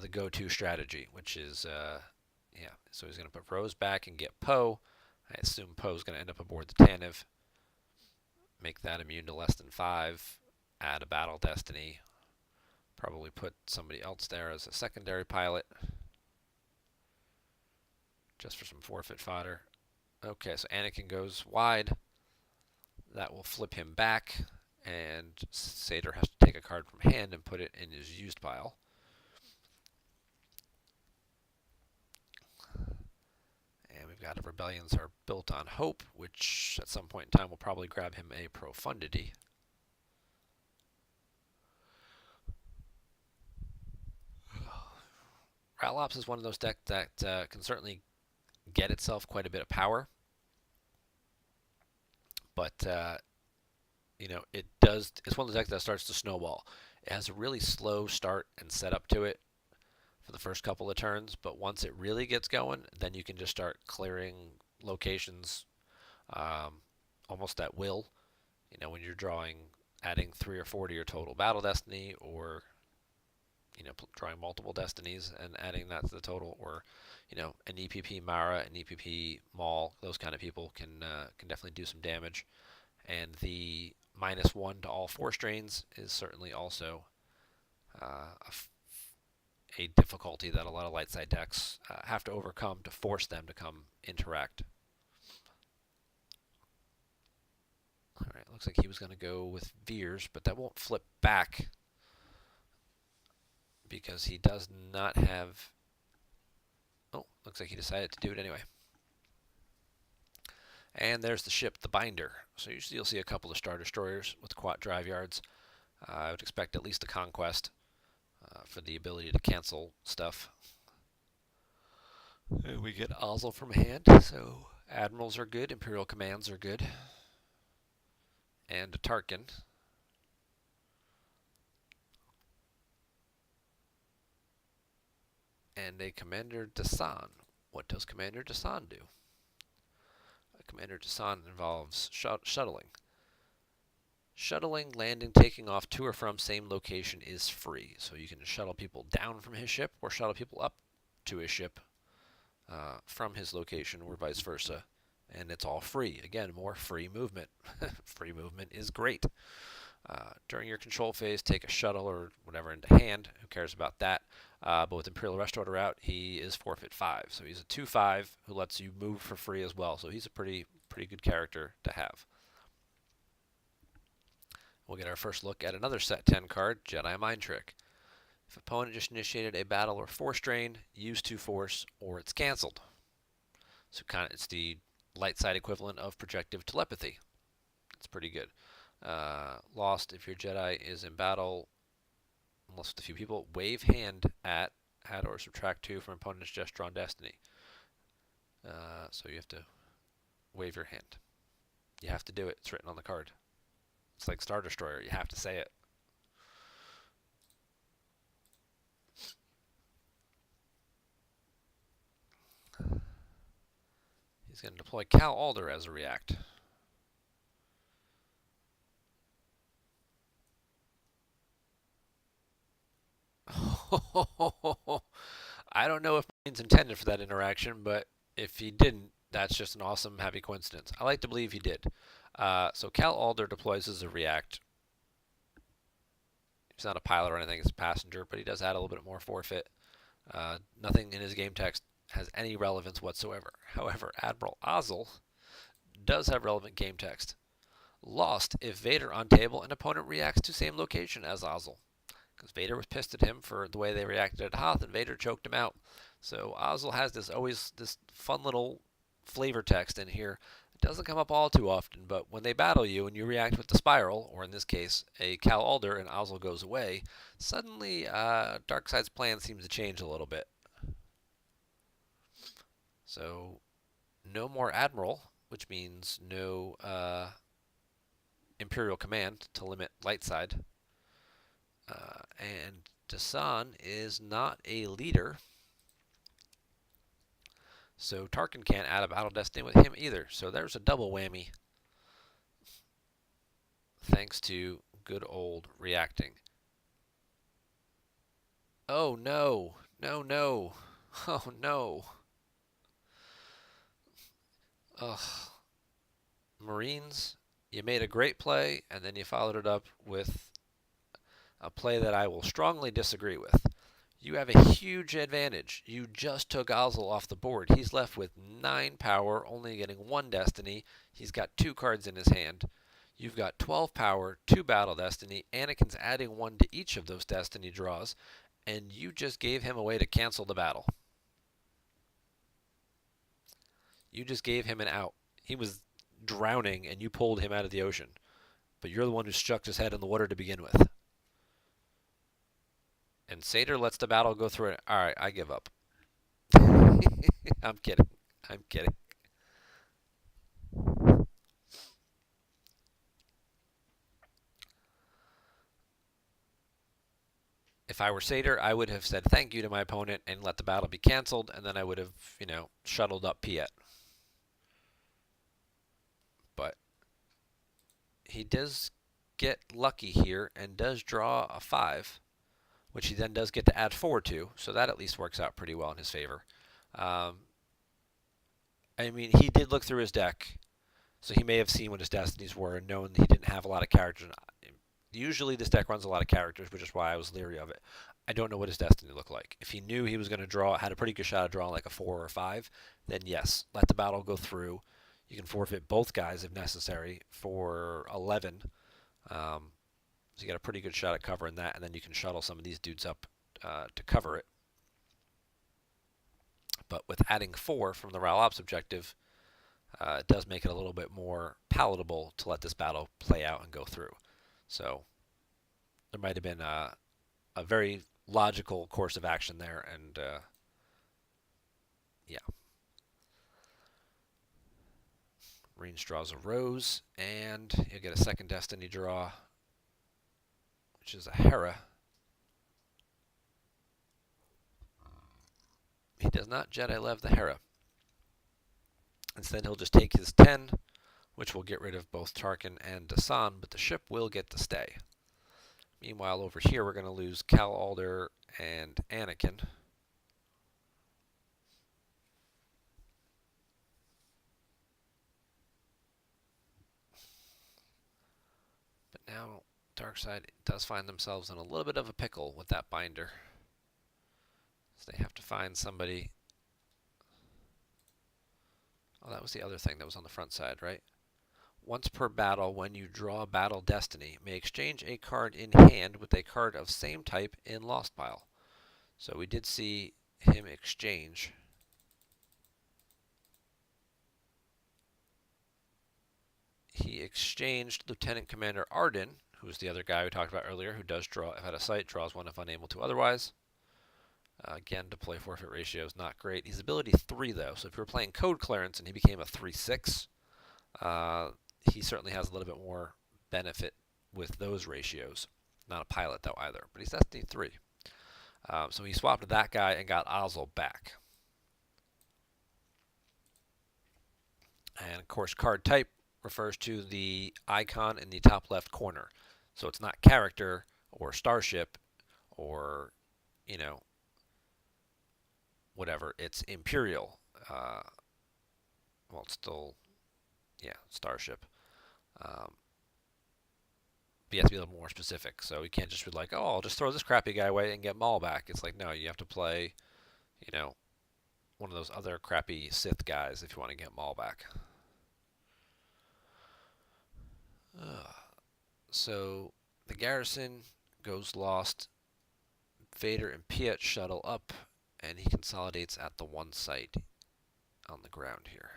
the go-to strategy, which is, yeah, so he's going to put Rose back and get Poe. I assume Poe's going to end up aboard the Tantive, make that immune to less than 5, add a Battle Destiny, probably put somebody else there as a secondary pilot, just for some forfeit fodder. Okay, so Anakin goes wide. That will flip him back, and Seitaer has to take a card from hand and put it in his used pile. And we've got Rebellions are built on hope, which at some point in time will probably grab him a Profundity. RalOps is one of those decks that can certainly get itself quite a bit of power, but you know, it does. It's one of the decks that starts to snowball. It has a really slow start and setup to it for the first couple of turns, but once it really gets going, then you can just start clearing locations almost at will. You know, when you're adding 3 or 4 to your total battle destiny, or you know, drawing multiple destinies and adding that to the total, or you know, an EPP Mara, an EPP Maul, those kind of people can definitely do some damage. And the -1 to all 4 strains is certainly also a difficulty that a lot of light side decks have to overcome to force them to come interact. Alright, looks like he was going to go with Veers, but that won't flip back because he does not have... Oh, looks like he decided to do it anyway. And there's the ship, the Binder. So usually you'll see a couple of Star Destroyers with quad drive yards. I would expect at least a Conquest for the ability to cancel stuff. And we get Ozzel from hand, so Admirals are good, Imperial Commands are good. And a Tarkin. And a Commander Tucson. What does Commander Tucson do? Commander Tucson involves shuttling. Shuttling, landing, taking off to or from same location is free. So you can shuttle people down from his ship or shuttle people up to his ship from his location or vice versa. And it's all free. Again, more free movement. Free movement is great. During your control phase, take a shuttle or whatever into hand. Who cares about that? But with Imperial Rest Order out, he is forfeit 5. So he's a 2/5 who lets you move for free as well. So he's a pretty good character to have. We'll get our first look at another set 10 card, Jedi Mind Trick. If opponent just initiated a battle or force drain, use 2 force, or it's canceled. So it's the light side equivalent of projective telepathy. It's pretty good. Lost if your Jedi is in battle, unless with a few people. Wave hand at, add or subtract 2 from opponent's just drawn destiny. So you have to wave your hand. You have to do it. It's written on the card. It's like Star Destroyer. You have to say it. He's going to deploy Cal Alder as a react. I don't know if Marine's intended for that interaction, but if he didn't, that's just an awesome, happy coincidence. I like to believe he did. So Cal Alder deploys as a react. He's not a pilot or anything, he's a passenger, but he does add a little bit more forfeit. Nothing in his game text has any relevance whatsoever. However, Admiral Ozzel does have relevant game text. Lost if Vader on table and opponent reacts to same location as Ozzel. Because Vader was pissed at him for the way they reacted at Hoth, and Vader choked him out. So Ozzel has this fun little flavor text in here. It doesn't come up all too often, but when they battle you and you react with the Spiral, or in this case, a Cal Alder, and Ozzel goes away, suddenly Darkseid's plan seems to change a little bit. So no more Admiral, which means no Imperial Command to limit light side. And Tucson is not a leader, so Tarkin can't add a Battle Destiny with him either. So there's a double whammy, thanks to good old reacting. Oh no, no, no, oh no. Ugh. Marines, you made a great play, and then you followed it up with a play that I will strongly disagree with. You have a huge advantage. You just took Ozzel off the board. He's left with 9 power, only getting 1 destiny. He's got 2 cards in his hand. You've got 12 power, 2 battle destiny. Anakin's adding 1 to each of those destiny draws, and you just gave him a way to cancel the battle. You just gave him an out. He was drowning, and you pulled him out of the ocean. But you're the one who struck his head in the water to begin with. And Seitaer lets the battle go through it. Alright, I give up. I'm kidding. I'm kidding. If I were Seitaer, I would have said thank you to my opponent and let the battle be canceled, and then I would have, shuttled up Piet. But he does get lucky here and does draw a 5. Which he then does get to add 4 to, so that at least works out pretty well in his favor. I mean, he did look through his deck, so he may have seen what his destinies were and known that he didn't have a lot of characters. Usually this deck runs a lot of characters, which is why I was leery of it. I don't know what his destiny looked like. If he knew he was going to draw, had a pretty good shot of drawing like a 4 or a 5, then yes, let the battle go through. You can forfeit both guys if necessary for 11. So you got a pretty good shot at covering that, and then you can shuttle some of these dudes up to cover it. But with adding 4 from the RalOps objective, it does make it a little bit more palatable to let this battle play out and go through. So there might have been a very logical course of action there, and yeah. Range draws a rose, and you get a second destiny draw, which is a Hera. He does not Jedi Lev the Hera. Instead, he'll just take his 10, which will get rid of both Tarkin and Tucson, but the ship will get to stay. Meanwhile, over here, we're going to lose Cal Alder and Anakin. But now, Darkseid does find themselves in a little bit of a pickle with that binder. So they have to find somebody. Oh, that was the other thing that was on the front side, right? Once per battle, when you draw Battle Destiny, may exchange a card in hand with a card of same type in Lost Pile. So we did see him exchange. He exchanged Lieutenant Commander Arden, who was the other guy we talked about earlier, who does draw if at a site, draws one if unable to otherwise. Again, to play forfeit ratio is not great. He's ability 3, though, so if you were playing Code Clearance and he became a 3/6, he certainly has a little bit more benefit with those ratios. Not a pilot, though, either, but he's Destiny 3. So he swapped that guy and got Ozzel back. And, of course, card type refers to the icon in the top left corner. So it's not character or starship or, you know, whatever. It's Imperial. Well, it's still, yeah, starship. But you have to be a little more specific. So you can't just be like, oh, I'll just throw this crappy guy away and get Maul back. It's like, no, you have to play, you know, one of those other crappy Sith guys if you want to get Maul back. So the garrison goes lost. Vader and Piet shuttle up, and he consolidates at the one site on the ground here.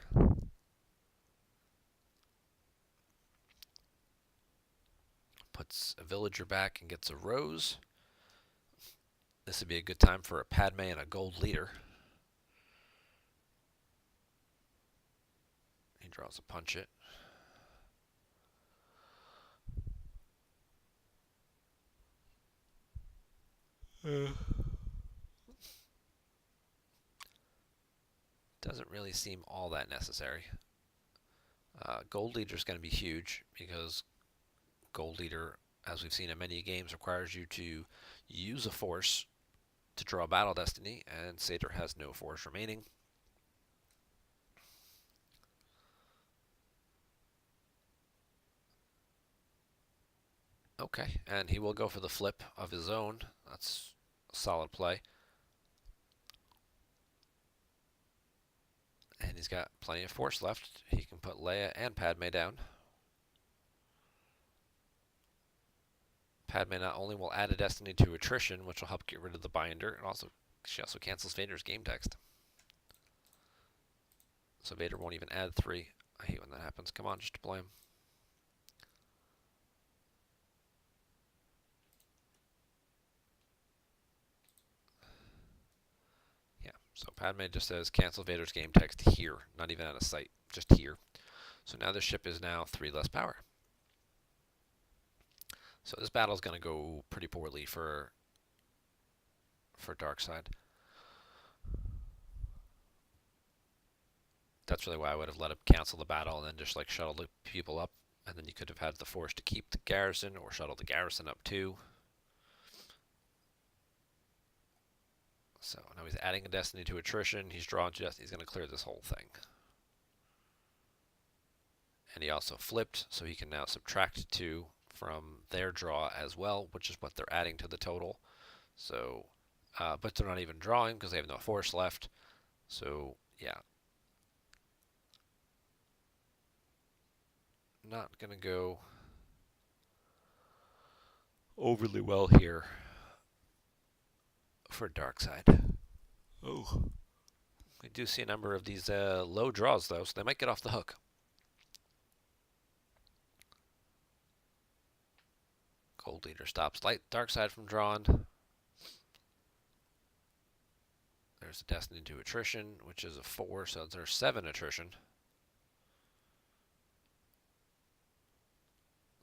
Puts a villager back and gets a rose. This would be a good time for a Padme and a gold leader. He draws a punch it. Doesn't really seem all that necessary. Gold leader is going to be huge because gold leader, as we've seen in many games, requires you to use a force to draw Battle Destiny, and Seitaer has no force remaining. Okay, and he will go for the flip of his own. That's a solid play. And he's got plenty of force left. He can put Leia and Padme down. Padme not only will add a destiny to attrition, which will help get rid of the binder, and also she also cancels Vader's game text. So Vader won't even add 3. I hate when that happens. Come on, just deploy him. Yeah, so Padme just says cancel Vader's game text here, not even at a site, just here. So now this ship is now 3 less power. So this battle is going to go pretty poorly for Darkseid. That's really why I would have let him cancel the battle and then just like shuttle the people up, and then you could have had the force to keep the garrison or shuttle the garrison up too. So now he's adding a destiny to attrition. He's drawn to destiny. He's going to clear this whole thing. And he also flipped, so he can now subtract 2 from their draw as well, which is what they're adding to the total. So, but they're not even drawing because they have no force left. So, yeah. Not going to go overly well here for Darkseid. Oh. We do see a number of these low draws, though, so they might get off the hook. Gold leader stops light dark side from drawn. There's a destiny to attrition, which is a 4, so there's 7 attrition.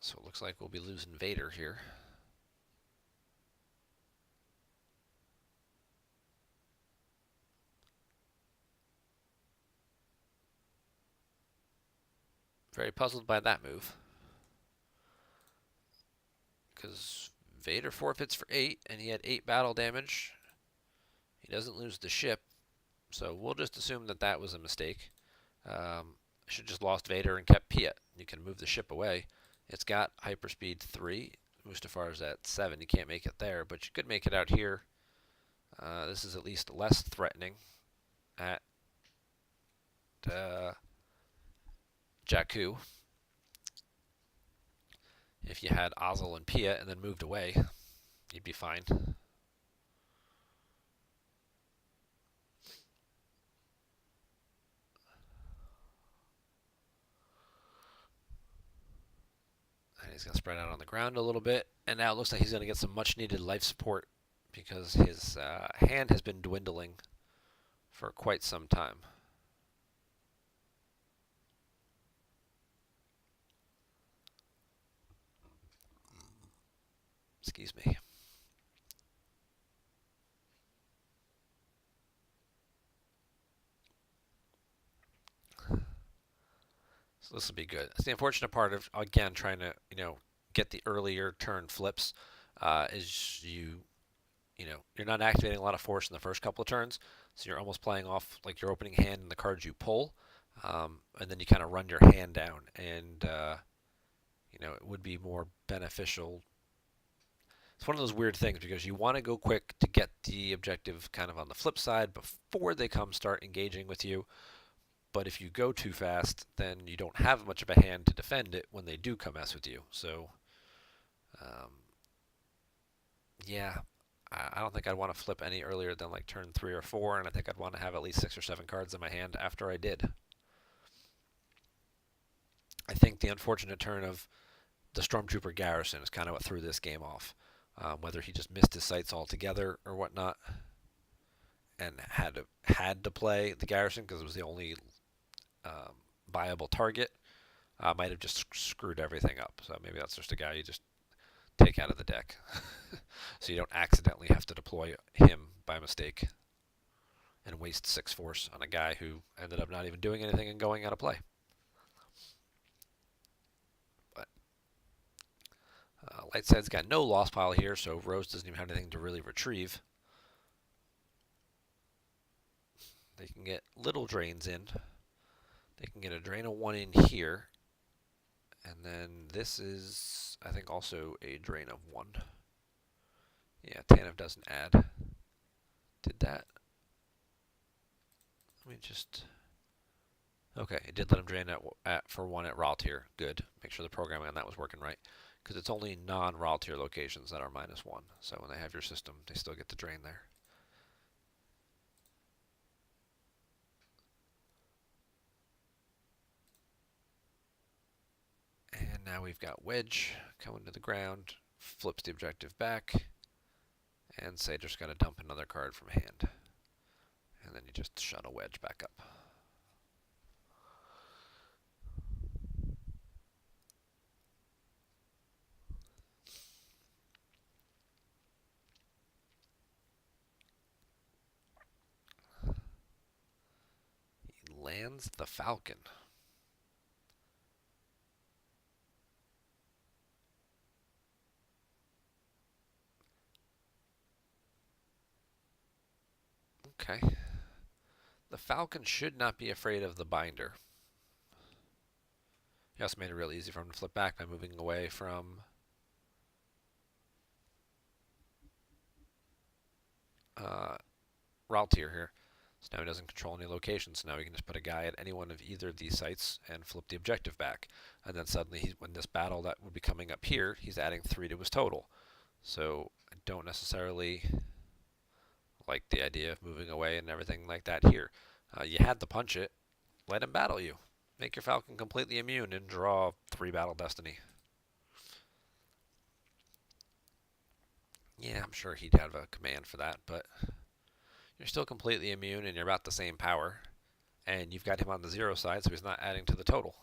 So it looks like we'll be losing Vader here. Very puzzled by that move. Because Vader forfeits for 8, and he had 8 battle damage. He doesn't lose the ship, so we'll just assume that that was a mistake. I should have just lost Vader and kept Piet. You can move the ship away. It's got hyperspeed 3. Mustafar's at 7. You can't make it there, but you could make it out here. This is at least less threatening at Jakku. If you had Ozzel and Piet and then moved away, you'd be fine. And he's going to spread out on the ground a little bit. And now it looks like he's going to get some much needed life support because his hand has been dwindling for quite some time. Excuse me. So this will be good. That's the unfortunate part of, again, trying to, get the earlier turn flips is you're not activating a lot of force in the first couple of turns, so you're almost playing off like your opening hand and the cards you pull, and then you kind of run your hand down, and it would be more beneficial. It's one of those weird things because you want to go quick to get the objective kind of on the flip side before they start engaging with you. But if you go too fast, then you don't have much of a hand to defend it when they do come mess with you. So, yeah, I don't think I'd want to flip any earlier than like turn 3 or 4, and I think I'd want to have at least 6 or 7 cards in my hand after I did. I think the unfortunate turn of the Stormtrooper Garrison is kind of what threw this game off. Whether he just missed his sights altogether or whatnot, and had to play the Garrison because it was the only viable target, might have just screwed everything up. So maybe that's just a guy you just take out of the deck so you don't accidentally have to deploy him by mistake and waste 6 force on a guy who ended up not even doing anything and going out of play. But Light Side's got no loss pile here, so Rose doesn't even have anything to really retrieve. They can get little drains in. They can get a drain of 1 in here. And then this is, I think, also a drain of 1. Yeah, Tanev doesn't add. Did that? Let me just... Okay, it did let him drain for 1 at Raw tier. Good. Make sure the programming on that was working right. Because it's only non-Raw tier locations that are -1. So when they have your system, they still get the drain there. And now we've got Wedge coming to the ground, flips the objective back, and Seitaer's got to dump another card from hand. And then you just shut a Wedge back up. He lands the Falcon. Okay. The Falcon should not be afraid of the binder. He also made it real easy for him to flip back by moving away from Raltier here. So now he doesn't control any locations. So now he can just put a guy at any one of either of these sites and flip the objective back. And then suddenly, when this battle that would be coming up here, he's adding 3 to his total. So I don't necessarily like the idea of moving away and everything like that here. You had to punch it. Let him battle you. Make your Falcon completely immune and draw 3 Battle Destiny. Yeah, I'm sure he'd have a command for that, but you're still completely immune and you're about the same power. And you've got him on the 0 side, so he's not adding to the total.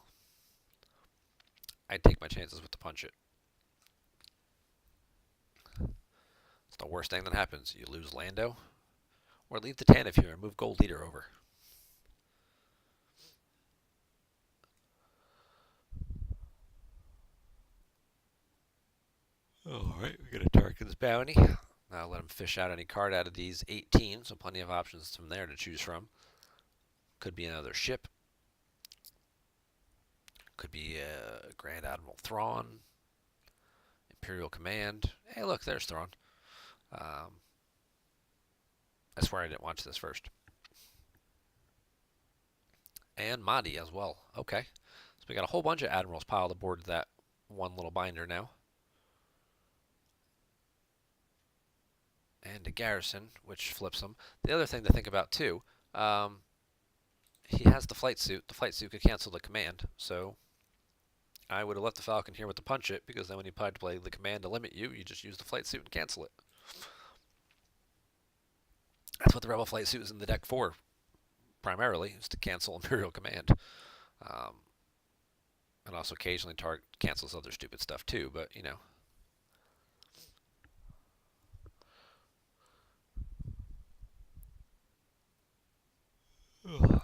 I'd take my chances with the punch it. It's the worst thing that happens. You lose Lando, or leave the Tan if you move Gold Leader over. Alright, we got a Tarkin's Bounty. Now let him fish out any card out of these 18, so plenty of options from there to choose from. Could be another ship. Could be Grand Admiral Thrawn. Imperial Command. Hey, look, there's Thrawn. I swear I didn't watch this first. And Mahdi as well. Okay. So we got a whole bunch of Admirals piled aboard that one little binder now. And a Garrison, which flips him. The other thing to think about, too, he has the flight suit. The flight suit could cancel the command, so I would have left the Falcon here with the punch it, because then when you tried to play the command to limit you, you just use the flight suit and cancel it. That's what the Rebel flight suit is in the deck for, primarily, is to cancel Imperial command. And also occasionally cancels other stupid stuff too, but you know. Ugh.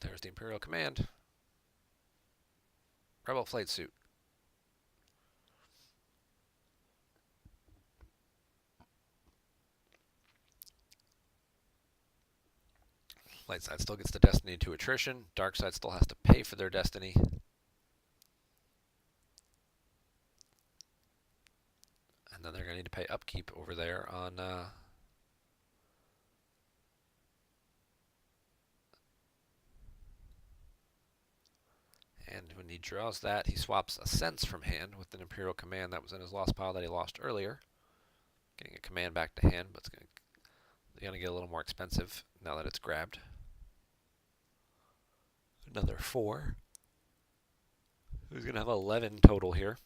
There's the Imperial command. Rebel flight suit. Light side still gets the destiny to attrition. Dark side still has to pay for their destiny. And then they're going to need to pay upkeep over there on and when he draws that, he swaps a sense from hand with an Imperial command that was in his lost pile that he lost earlier. Getting a command back to hand, but it's going to get a little more expensive now that it's grabbed. Another 4. He's going to have 11 total here.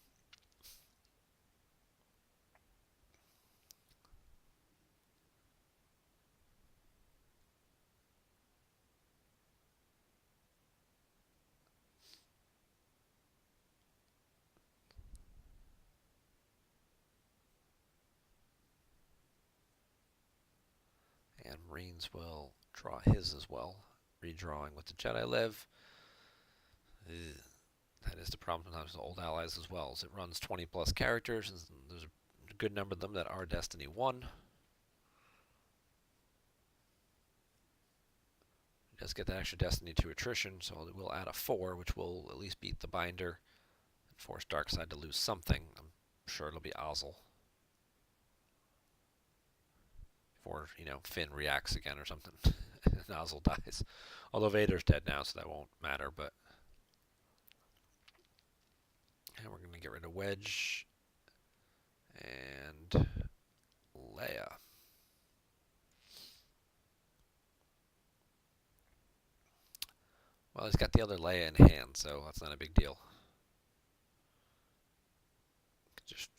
And Marines will draw his as well. Redrawing with the Jedi Live. That is the problem sometimes with old allies as well. Is it runs 20 plus characters, and there's a good number of them that are Destiny 1. It does get that extra Destiny to attrition, so it will add a 4, which will at least beat the binder and force Darkseid to lose something. I'm sure it'll be Ozzel. Or, you know, Finn reacts again or something. And Ozzel dies. Although Vader's dead now, so that won't matter, but... And we're going to get rid of Wedge and Leia. Well, he's got the other Leia in hand, so that's not a big deal. Just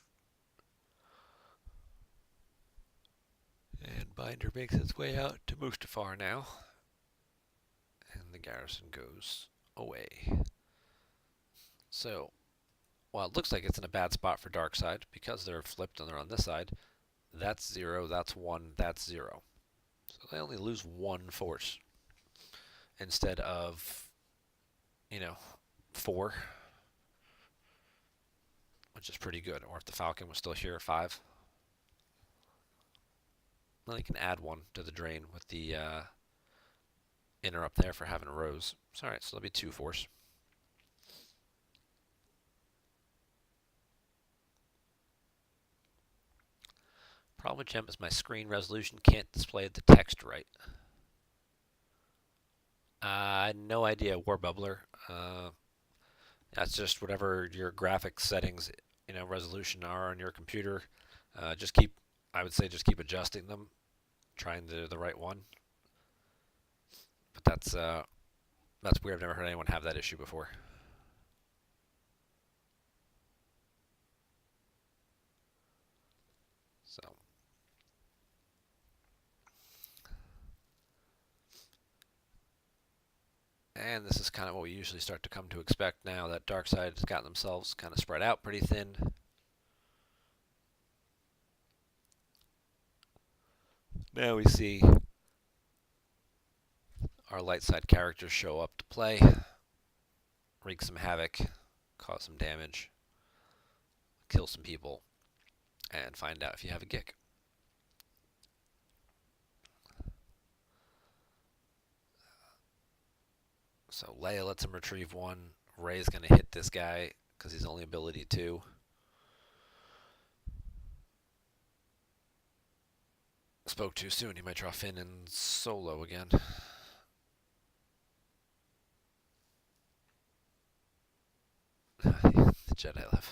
and Binder makes its way out to Mustafar now. And the garrison goes away. So, while it looks like it's in a bad spot for Darkseid, because they're flipped and they're on this side, that's 0, that's 1, that's 0. So they only lose 1 force instead of, you know, 4, which is pretty good. Or if the Falcon was still here, 5. Then you can add 1 to the drain with the inner up there for having a rose. So, alright, so that'll be 2 force. Problem with GEMP is my screen resolution can't display the text right. No idea, War Bubbler. That's just whatever your graphics settings, you know, resolution are on your computer. I would say just keep adjusting them, trying the right one. that's weird. I've never heard anyone have that issue before. So, and this is kind of what we usually start to come to expect now that Darkside has gotten themselves kind of spread out pretty thin. Now we see our light side characters show up to play, wreak some havoc, cause some damage, kill some people, and find out if you have a gick. So Leia lets him retrieve one. Rey's going to hit this guy because he's only ability 2. Spoke too soon. He might draw Finn and Solo again. The Jedi left.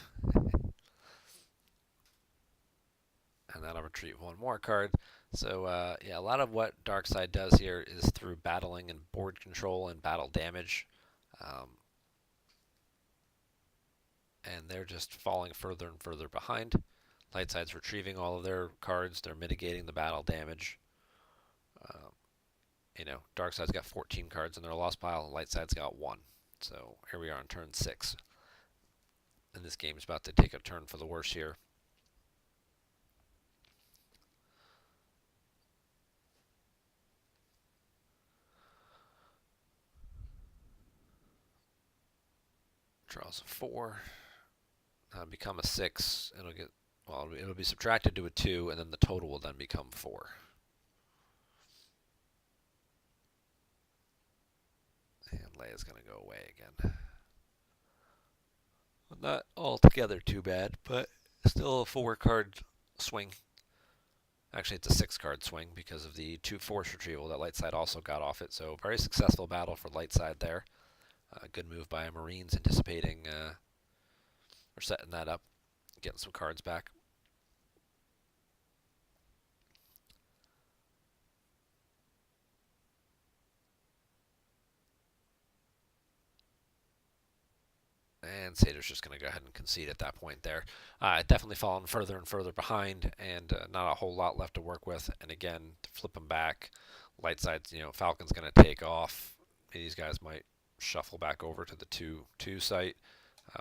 And that'll retrieve one more card. So yeah, a lot of what Darkside does here is through battling and board control and battle damage. And they're just falling further and further behind. Lightside's retrieving all of their cards. They're mitigating the battle damage. Darkside's got 14 cards in their lost pile, and Lightside's got 1. So here we are on turn 6. And this game's about to take a turn for the worse here. Draws a 4. Become a 6. It'll be subtracted to a 2, and then the total will then become 4. And Leia's going to go away again. Well, not altogether too bad, but still a 4-card swing. Actually, it's a 6-card swing because of the 2 force retrieval that Lightside also got off it. So very successful battle for Lightside there. Good move by Marines, anticipating or setting that up, getting some cards back. And Seitaer's just going to go ahead and concede at that point there. Definitely fallen further and further behind, and not a whole lot left to work with. And again, to flip them back, Lightside's, Falcon's going to take off. These guys might shuffle back over to the 2/2 site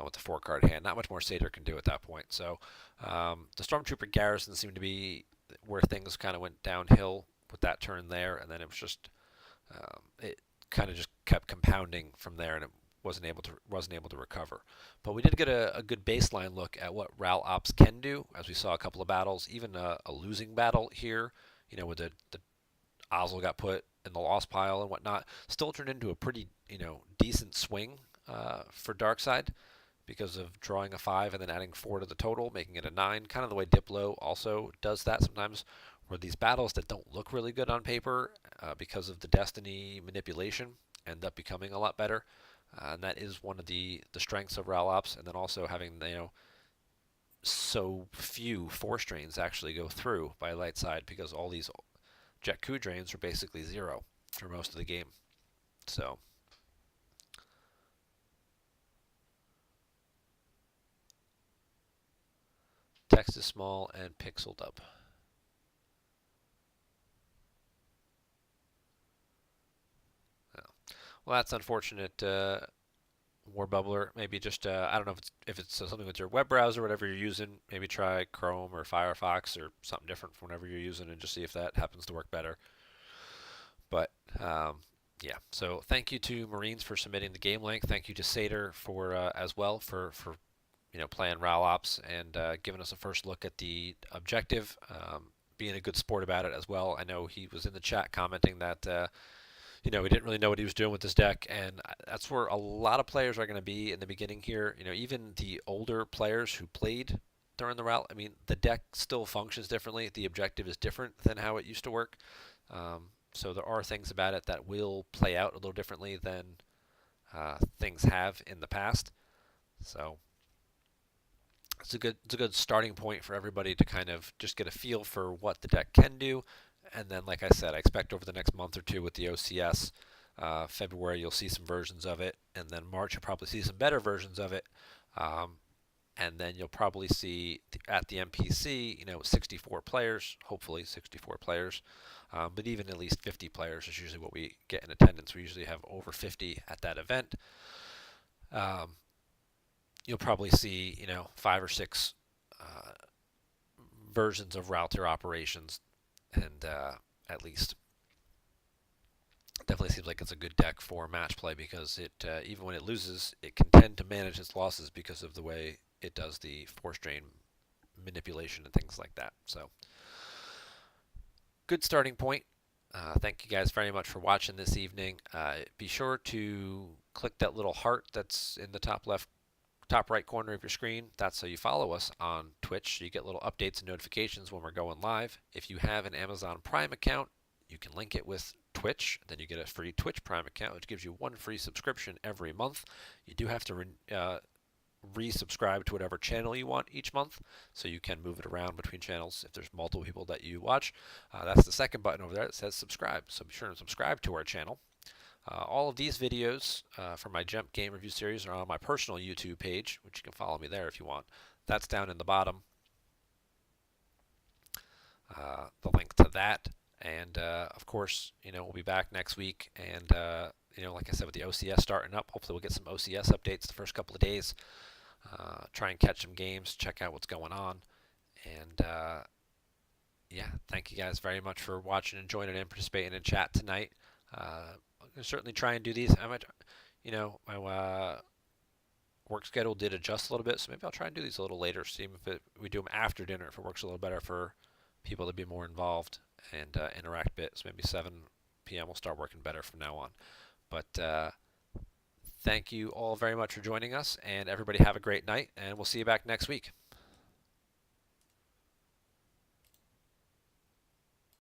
with the 4-card hand. Not much more Seitaer can do at that point. So the Stormtrooper garrison seemed to be where things kind of went downhill with that turn there, and then it was just it kind of just kept compounding from there, and it wasn't able to recover. But we did get a good baseline look at what RalOps can do, as we saw a couple of battles, even a losing battle here, where the Ozzel got put in the lost pile and whatnot, still turned into a pretty decent swing for Darkside because of drawing a 5 and then adding 4 to the total, making it a 9. Kind of the way Diplo also does that sometimes, where these battles that don't look really good on paper because of the Destiny manipulation end up becoming a lot better. And that is one of the strengths of RalOps, and then also having so few force drains actually go through by Lightside, because all these Jakku drains are basically 0 for most of the game. So text is small and pixeled up. Well, that's unfortunate, War Bubbler. Maybe just, I don't know if it's something with your web browser, whatever you're using. Maybe try Chrome or Firefox or something different from whatever you're using, and just see if that happens to work better. But yeah, so thank you to Marines for submitting the game link. Thank you to Seitaer for as well for playing RalOps and giving us a first look at the objective. Being a good sport about it as well. I know he was in the chat commenting that. He didn't really know what he was doing with this deck, and that's where a lot of players are going to be in the beginning here. Even the older players who played during the route, the deck still functions differently. The objective is different than how it used to work. So there are things about it that will play out a little differently than things have in the past. So it's a good starting point for everybody to kind of just get a feel for what the deck can do. And then, like I said, I expect over the next month or two with the OCS, February, you'll see some versions of it, and then March, you'll probably see some better versions of it. And then you'll probably see at the MPC, 64 players, hopefully 64 players, but even at least 50 players is usually what we get in attendance. We usually have over 50 at that event. You'll probably see, 5 or 6 versions of router operations, and at least definitely seems like it's a good deck for match play because it even when it loses, it can tend to manage its losses because of the way it does the force drain manipulation and things like that. So good starting point. Thank you guys very much for watching this evening. Be sure to click that little heart that's in the top right corner of your screen. That's so you follow us on Twitch, so you get little updates and notifications when we're going live. If you have an Amazon Prime account, you can link it with Twitch. Then you get a free Twitch Prime account, which gives you 1 free subscription every month. You do have to resubscribe to whatever channel you want each month, so you can move it around between channels if there's multiple people that you watch. That's the second button over there that says subscribe, so be sure to subscribe to our channel. All of these videos from my GEMP game review series are on my personal YouTube page, which you can follow me there if you want. That's down in the bottom, the link to that. And of course, we'll be back next week. And like I said, with the OCS starting up, hopefully we'll get some OCS updates the first couple of days. Try and catch some games, check out what's going on. And yeah, thank you guys very much for watching and joining in, participating in chat tonight. I'm going to certainly try and do these. My work schedule did adjust a little bit, so maybe I'll try and do these a little later, see if we do them after dinner, if it works a little better for people to be more involved and interact a bit. So maybe 7 p.m. will start working better from now on. But thank you all very much for joining us, and everybody have a great night, and we'll see you back next week.